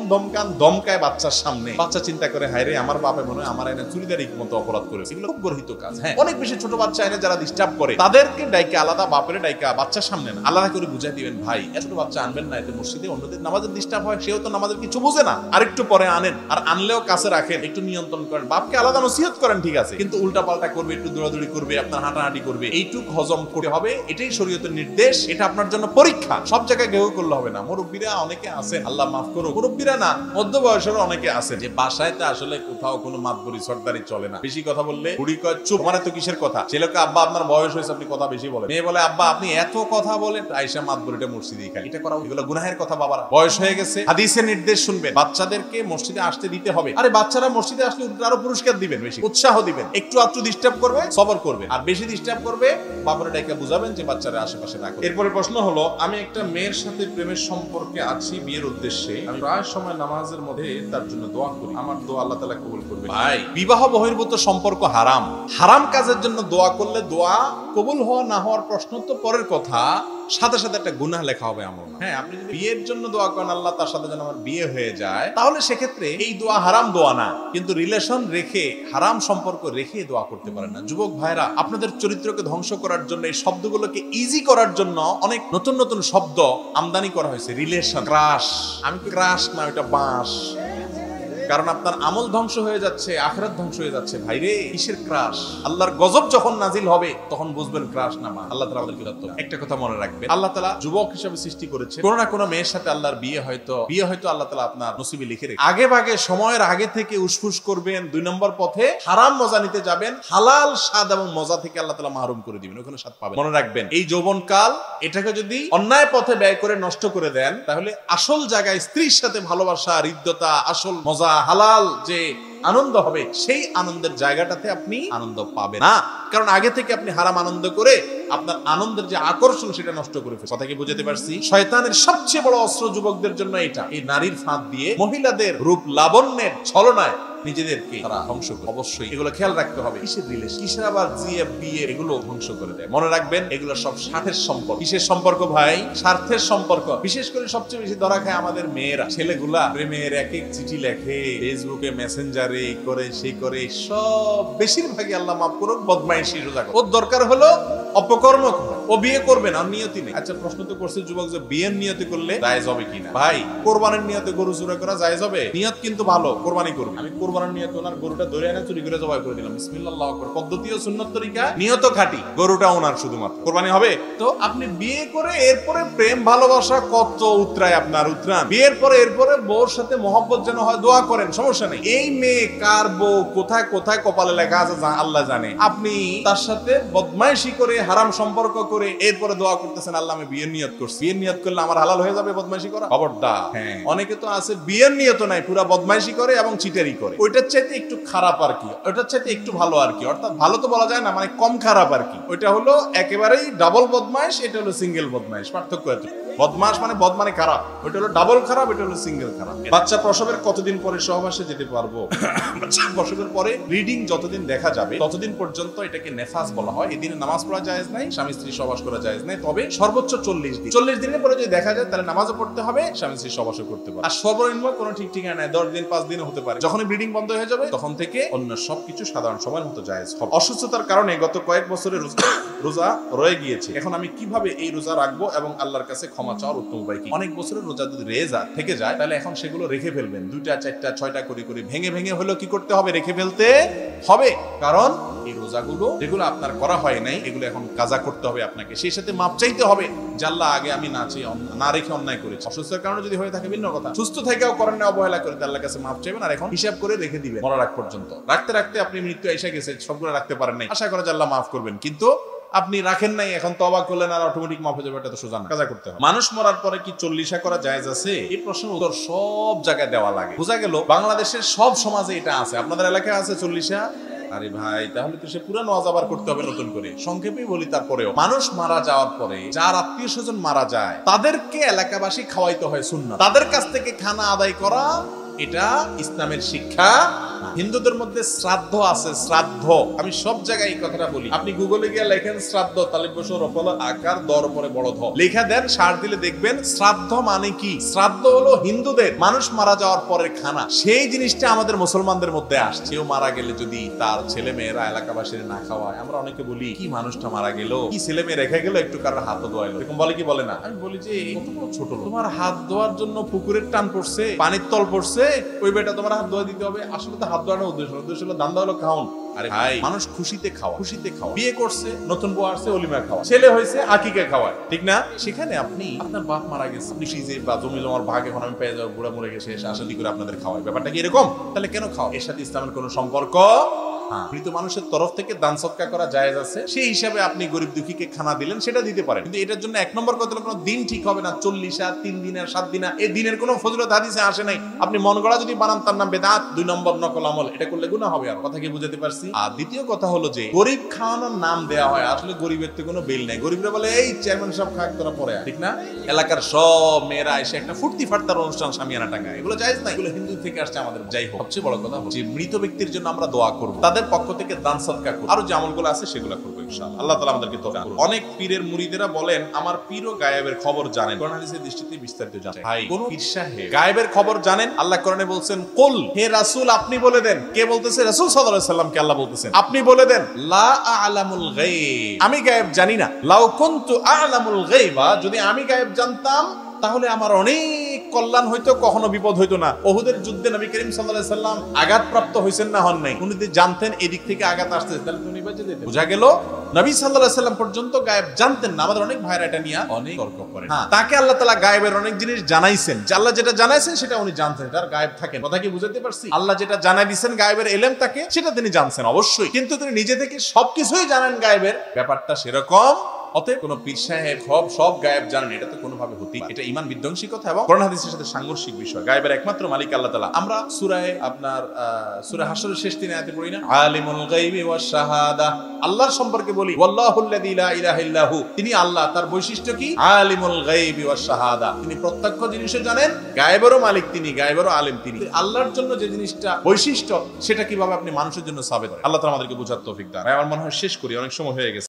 দমকায় বাচ্চার সামনে, বাচ্চা চিন্তা করে হায় রে আমার বাপে মনে হয় আমার এনে চুরিদারি মতো অপরাধ করেছে। এগুলো খুব গর্হিত কাজ। হ্যাঁ, অনেক বেশি ছোট বাচ্চা এনে যারা ডিস্টার্ব করে, তাদেরকে ডাইকা আলাদা, বাপেরে ডাইকা বাচ্চার সামনে না, আলাদা করে বুঝাই দিবেন, ভাই ছোট বাচ্চা আনবেন না, এতে মসজিদে অন্যদের নামাজের ডিস্টার্ব হয়, সেও তো নামাজের কিছু বোঝে না, আরেকটু পরে আনেন, আর আনলেও কাছে রাখেন, একটু নিয়ন্ত্রণ করেন, বাপকে আলাদা নসিহত করেন, ঠিক আছে, কিন্তু উল্টা পাল্টা করবে, একটু দৌড়াদৌড়ি করবে, আপনার হাঁটাহাঁটি করবে, এই এইটুক হজম করতে হবে, এটাই শরীয়তের নির্দেশ, এটা আপনার জন্য পরীক্ষা। সব জায়গায় কেউ করলে হবে না। মুরব্বীরা অনেকে আছেন, আল্লাহ মাফ করুক, মুরব্বীরা না মধ্য বয়সের অনেকে আছে যে বাসায় আসলে কোথাও কোনো মাতবরি সর্দারি চলে না। বেশি কথা বললে বুড়ি কয় চুপ, আমার এত কিসের কথা। ছেলেকে আব্বা আপনার বয়স হয়েছে, আপনি কথা বেশি বলেন। মেয়ে বলে আব্বা আপনি এত কথা বলেন, আয়েশা মাতবরিটা মসজিদে খায়। এটা করা এগুলো গুনাহের কথা। বাবারা বয়স হয়ে গেছে, হাদিসের নির্দেশ শুনবেন, বাচ্চাদেরকে মসজিদে আসতে দিতে হবে। আরে বাচ্চারা মসজিদে আসলে আরো পুরস্কার দিবেন, বেশি উৎসাহ দিবেন। একটু আধটু ডিস্টার্ব করবে, সবর করবেন, আর বেশি ডিস্টার্ব করবে বাবারা ডাইকা বুঝাবেন যে বাচ্চারা আশেপাশে রাখো। এরপরে প্রশ্ন হলো, আমি একটা মেয়ের সাথে প্রেমের সম্পর্কে আছি বিয়ের উদ্দেশ্যে, আমি প্রায় সময় নামাজের মধ্যে তার জন্য দোয়া করি, আমার দোয়া আল্লাহ তাআলা কবুল করবে। ভাই, বিবাহ বহির্ভূত সম্পর্ক হারাম। হারাম কাজের জন্য দোয়া করলে দোয়া কবুল হওয়া না হওয়ার প্রশ্ন তো পরের কথা, সাথে সাথে একটা গুনাহ লেখা হবে আমল। হ্যাঁ, আপনি যদি বিয়ের জন্য দোয়া করেন আল্লাহ তার সাথে যেন আমার বিয়ে হয়ে যায়, তাহলে সেক্ষেত্রে এই দোয়া হারাম দোয়া না। কিন্তু রিলেশন রেখে, হারাম সম্পর্ক রেখে দোয়া করতে পারেন না। যুবক ভাইরা, আপনাদের চরিত্রকে ধ্বংস করার জন্য, এই শব্দগুলোকে ইজি করার জন্য অনেক নতুন নতুন শব্দ আমদানি করা হয়েছে। Relation, crush. আমি ক্রাশ না, ওটা বাঁশ। কারণ আপনার আমল ধ্বংস হয়ে যাচ্ছে, আখিরাত ধ্বংস হয়ে যাচ্ছে। ভাইরে, কিসের ক্রাশ? আল্লাহর গজব যখন নাজিল হবে তখন বুঝবেন ক্রাশ না মা। আল্লাহ তাআলা আমাদেরকে দত্ত। একটা কথা মনে রাখবেন, আল্লাহ তাআলা যুবক হিসেবে সৃষ্টি করেছে। কোন না কোন মেয়ের সাথে আল্লাহর বিয়ে হয়তো আল্লাহ তাআলা আপনার নসিবে লিখে রেখেছে। আগে ভাগে সময়ের আগে থেকে উসফুস করবেন, 2 নম্বর পথে হারাম মজা নিতে যাবেন, হালাল স্বাদ এবং মজা থেকে আল্লাহ তাআলা মাহরুম করে দিবেন, ওখানে স্বাদ পাবেন। মনে রাখবেন, এই যৌবনকাল এটাকে যদি অন্যায় পথে ব্যয় করে নষ্ট করে দেন, তাহলে আসল জায়গায় স্ত্রীর সাথে ভালোবাসা, হৃদ্যতা, আসল মজা, হালাল যে আনন্দ হবে, সেই আনন্দের জায়গাটাতে আপনি আনন্দ পাবেন না। কারণ আগে থেকে আপনি হারাম আনন্দ করে আপনার আনন্দের যে আকর্ষণ সেটা নষ্ট করে ফেলছেন। কথা কি বুঝাতে পারছি? শয়তানের সবচেয়ে বড় অস্ত্র যুবকদের জন্য এটা। এই নারীর ফাঁদ দিয়ে, মহিলাদের রূপ লাবণ্যের ছলনায় নিজেদেরকে তারা ধ্বংস করে। অবশ্যই এগুলো খেয়াল রাখতে হবে। কিসের রিলেশন, কিসের আবার জিএফ বিয়ে, এগুলো ধ্বংস করে দেয়। মনে রাখবেন, এগুলো সব স্বার্থের সম্পর্ক। কিসের সম্পর্ক ভাই? স্বার্থের সম্পর্ক। বিশেষ করে সবচেয়ে বেশি ধরা খায় আমাদের মেয়েরা। ছেলেগুলা প্রেমের এক এক চিঠি লেখে, ফেসবুকে মেসেঞ্জারে করে, সেই করে, সব বেশিরভাগই আল্লাহ মাফ করুক বদমাইশি রোজা করে। ওর দরকার হলো অপকর্ম, ও বিয়ে করবে না, নিয়তি নেই। আচ্ছা, প্রশ্ন তো করছে যুবক যে বিয়ের নিয়তি করলে জায়েজ হবে কিনা। ভাই, কোরবানির নিয়তে গরু চুরি করা জায়েজ হবে? নিয়ত কিন্তু ভালো, কোরবানি করবে। আমি কোরবানির নিয়তে ওনার গরুটা ধরে এনে চুরি করে জবাই করে দিলাম, বিসমিল্লাহ আল্লাহু আকবার, পদ্ধতি ও সুন্নাত তরিকা, নিয়ত খাঁটি, গরুটা ওনার শুধুমাত্র, কোরবানি হবে? তো আপনি বিয়ে করে এরপরে প্রেম ভালোবাসা কত উতরায় আপনার, উতরান। বিয়ের পরে এরপরে বউর সাথে মহব্বত যেন হয়, দোয়া করেন, সমস্যা নেই। এই মেয়ে কার বউ, কোথায় কোথায় কপালে লেখা আছে আল্লাহ জানে। আপনি তার সাথে বদমাইশি করে, হারাম সম্পর্ক করে এরপরে দোয়া করতেছেন আল্লাহ আমি বিয়ের নিয়ত করছি। বিয়ের নিয়ত করলে আমার হালাল হয়ে যাবে বদমাইশি করা? খবরদার। হ্যাঁ, অনেকে তো আছে বিয়ের নিয়ত নাই, পুরা বদমাইশি করে এবং চিটারি করে। ওইটার চাইতে একটু খারাপ আর কি, ওইটার চাইতে একটু ভালো আর কি। অর্থাৎ ভালো তো বলা যায় না, মানে কম খারাপ আর কি। ওইটা হলো একেবারেই ডাবল বদমাইশ, এটা হলো সিঙ্গেল বদমাইশ। পার্থক্য এত। বদমাশ মানে বদ মানে খারাপ, ওইটা হলো ডাবল খারাপ, এটা হলো সিঙ্গেল খারাপ। বাচ্চা প্রসবের কতদিন পরে সহবাসে যেতে পারবো? বাচ্চা প্রসবের পরে ব্লিডিং যতদিন দেখা যাবে ততদিন পর্যন্ত এটাকে নেফাস বলা হয়। এই দিনে নামাজ পড়া জায়েজ নাই, স্বামী স্ত্রী সহবাস করা জায়েজ নাই, তবে সর্বোচ্চ 40 দিন। 40 দিনের পরে যদি দেখা যায় তাহলে নামাজও পড়তে হবে, স্বামী স্ত্রী সহবাসও করতে পারে। আর সর্বনিম্ন কোনো ঠিক ঠিকানা নাই, 10 দিন 5 দিনও হতে পারে। যখনই ব্লিডিং বন্ধ হয়ে যাবে তখন থেকে অন্য সবকিছু সাধারণ সময়ের মতো জায়েজ হবে। অসুস্থতার কারণে গত কয়েক বছরের রোজা রয়ে গিয়েছে, এখন আমি কিভাবে এই রোজা রাখবো এবং আল্লাহর কাছে ক্ষমা চাওয়ার উত্তম উপায় কি? অনেক বছরের রোজা যদি থেকে যায় তাহলে এখন সেগুলো রেখে ফেলবেন। 2টা 4টা 6টা করে করে ভেঙে ভেঙে হলেও কি করতে হবে? রেখে ফেলতে হবে। কারণ এই রোজাগুলো যেগুলো আপনার করা হয় নাই, এগুলো এখন কাজা করতে হবে আপনাকে। সেই সাথে মাপ চাইতে হবে যে আল্লাহ আগে আমি না রেখে অন্যায় করেছি। অসুস্থতার কারণে যদি হয়ে থাকে ভিন্ন কথা, সুস্থ থেকেও করেন না, অবহেলা করে আল্লাহর কাছে মাপ চাইবেন। আর এখন হিসাব করে রেখে দিবেন মরার আগ পর্যন্ত। রাখতে রাখতে আপনি মৃত্যু এসে গেছে, সবগুলো রাখতে পারেন নাই, আশা করে যে আল্লাহ মাফ করবেন। কিন্তু আপনি রাখেন নাই, এখন তওবা করলেন আর অটোমেটিক মাফ হয়ে যাবে, এটা তো সোজা না, কাজা করতে হবে। মানুষ মরার পরে কি 40 করা জায়েজ আছে? এই প্রশ্নের উত্তর সব জায়গায় দেওয়া লাগে। বোঝা গেল বাংলাদেশের সব সমাজে এটা আছে। আপনাদের এলাকায় আছে 40? আরে ভাই, তাহলে তো সে পুরানো ওয়াজ আবার করতে হবে নতুন করে। সংক্ষেপেই বলি, তারপরেও মানুষ মারা যাওয়ার পরে যার আত্মীয় স্বজন মারা যায় তাদেরকে এলাকাবাসী খাওয়াইতে হয় সুন্নাত। তাদের কাছ থেকে খানা আদায় করা এটা ইসলামের শিক্ষা। হিন্দুদের মধ্যে শ্রাদ্ধ আছে, শ্রাদ্ধ। আমি সব জায়গায় এই কথাটা বলি। আপনি গুগলে গিয়ে লেখেন শ্রাদ্ধ, তালিব বসর রফল আকার দর পরে বড় ধ লেখা দেন, সার দিলে দেখবেন শ্রাদ্ধ মানে কি। শ্রাদ্ধ হলো হিন্দুদের মানুষ মারা যাওয়ার পরের খানা। সেই জিনিসটা আমাদের মুসলমানদের মধ্যে আসছে। কেউ মারা গেলে যদি তার ছেলে মেয়েরা এলাকাবাসীর না খাওয়ায়, আমরা অনেকে বলি কি মানুষটা মারা গেল, কি ছেলে মেয়ে রেখে গেল, একটু কারোর হাত ধোয়াইলো, এরকম বলে কি বলে না? আমি বলি যে ছোট লোক, তোমার হাত ধোয়ার জন্য পুকুরের টান পড়ছে, পানির তল পড়ছে, করছে ওই বেটা তোমার হাত ধোয়া দিতে হবে। আসলে তো হাত ধোয়ানোর উদ্দেশ্য হলো দান্দা হলো খাওন। আরে ভাই, মানুষ খুশিতে খাওয়া, বিয়ে করছে, নতুন বউ আসছে, অলিমা খাওয়া, ছেলে হয়েছে, আকিকা খাওয়ায়, ঠিক না? সেখানে আপনি আপনার বাপ মারা গেছে, কৃষিজে বা জমি জমার ভাগ এখন আমি পেয়ে যাবো, বুড়া মরে গেছে, আশাদি করে আপনাদের খাওয়ায়, ব্যাপারটা কি এরকম? তাহলে কেন খাও? এর সাথে ইসলামের কোনো সম্পর্ক? মৃত মানুষের তরফ থেকে দান সদকা করা জায়েজ আছে, সেই হিসাবে আপনি গরিব দুঃখীকে খানা দিলেন, সেটা দিতে পারেন। কিন্তু এটার জন্য এক নম্বর কথা হলো কোনো দিন ঠিক হবে না, 40 আর 3 দিন আর 7 দিন, এই দিনের কোনো ফজিলত হাদিসে আসে নাই। আপনি মন গড়া যদি বানান তার নাম বেদাত। 2 নম্বর নকল আমল, এটা করলে গুনাহ হবে। আর কথা কি বুঝাতে পারছি? আর দ্বিতীয় কথা হলো যে গরিব খাওয়ানোর নাম দেয়া হয়, আসলে গরিবের তো কোনো বিল নাই। গরিবরা বলে এই চেয়ারম্যান সব খাক তোরা পরে, ঠিক না? এলাকার সব মেয়েরা এসে একটা ফুর্তি ফাটতার অনুষ্ঠান সামিয়ানা টাঙ্গায়, এগুলো জায়েজ না, এগুলো হিন্দু থেকে আসছে আমাদের। যাই হোক, সবচেয়ে বড় কথা হচ্ছে মৃত ব্যক্তির জন্য আমরা দোয়া করব, তাদের পক্ষ থেকে দান সদকা করব, আরো যে আমলগুলো আছে সেগুলো করব ইনশাআল্লাহ। আল্লাহ তাআলা আমাদেরকে তৌফিক করুন। অনেক পীরের মুরিদেরা বলেন আমার পীরও গায়েবের খবর জানেন, কোরআন হাদিসের দৃষ্টিতে বিস্তারিত জানেন। ভাই, কোন পীর সাহেব গায়েবের খবর জানেন? আল্লাহ কোরআনে বলছেন কুল, হে রাসূল আপনি বলে দেন। কে বলতেছে? রাসূল সাল্লাল্লাহু আলাইহি সাল্লামকে আল্লাহ বলতেছেন আপনি বলে দেন লা আ'লামুল গায়ব, আমি গায়েব জানি না। লাউ কুনতু আ'লামুল গায়বা, যদি আমি গায়েব জানতাম তাহলে আমার অনেক কল্যাণ হইতো, কখনো বিপদ হইতো না। ওহুদের যুদ্ধে নবী করিম সাল্লাল্লাহু আলাইহি সাল্লাম আঘাতপ্রাপ্ত হইছেন না, হন নাই? উনি যদি জানতেন এদিক থেকে আঘাত আসতেছে, তাহলে উনি বেঁচে যেতেন। বোঝা গেল নবী সাল্লাল্লাহু আলাইহি সাল্লাম পর্যন্ত গায়েব জানতেন না। আমাদের অনেক ভাইরা এটা নিয়ে অনেক তর্ক করেন। তাকে আল্লাহ তাআলা গায়েবের অনেক জিনিস জানাইছেন, আল্লাহ যেটা জানাইছেন সেটা উনি জানতেন, তার গায়েব থাকেন। কথা কি বুঝাতে পারছি? আল্লাহ যেটা জানাই দিয়েছেন গায়েবের ইলম তাকে, সেটা তিনি জানছেন অবশ্যই, কিন্তু তিনি নিজে থেকে সবকিছুই জানেন গায়েবের, ব্যাপারটা সেরকম। অতএব কোন পীর সাহেব সব গায়েব জানেন, এটা তো কোনোভাবে হতেই পারে। এটা ঈমান বিধ্বংসী কথা এবং কোরআন হাদিসের সাথে সাংঘর্ষিক বিষয়। গায়েবের একমাত্র মালিক আল্লাহ তাআলা। আমরা সূরা হাশরের শেষ 3 আয়াতে পড়ি না, আলিমুল গায়বি ওয়াশ শাহাদা, আল্লাহর সম্পর্কে বলি ওয়াল্লাহুল্লাযী লা ইলাহা ইল্লাহু, তিনি আল্লাহ। তার বৈশিষ্ট্য কি? আলিমুল গায়বি ওয়াশ শাহাদা, তিনি প্রত্যক্ষ জিনিসও জানেন, গায়েবেরও মালিক তিনি, গায়েবেরও আলিম তিনি। আল্লাহর জন্য যে জিনিসটা বৈশিষ্ট্য, সেটা কিভাবে আপনি মানুষের জন্য সাবেত করেন? আল্লাহ তাআলা আমাদেরকে বুঝার তৌফিক দান। আমার মনে হয় শেষ করি, অনেক সময় হয়ে গেছে।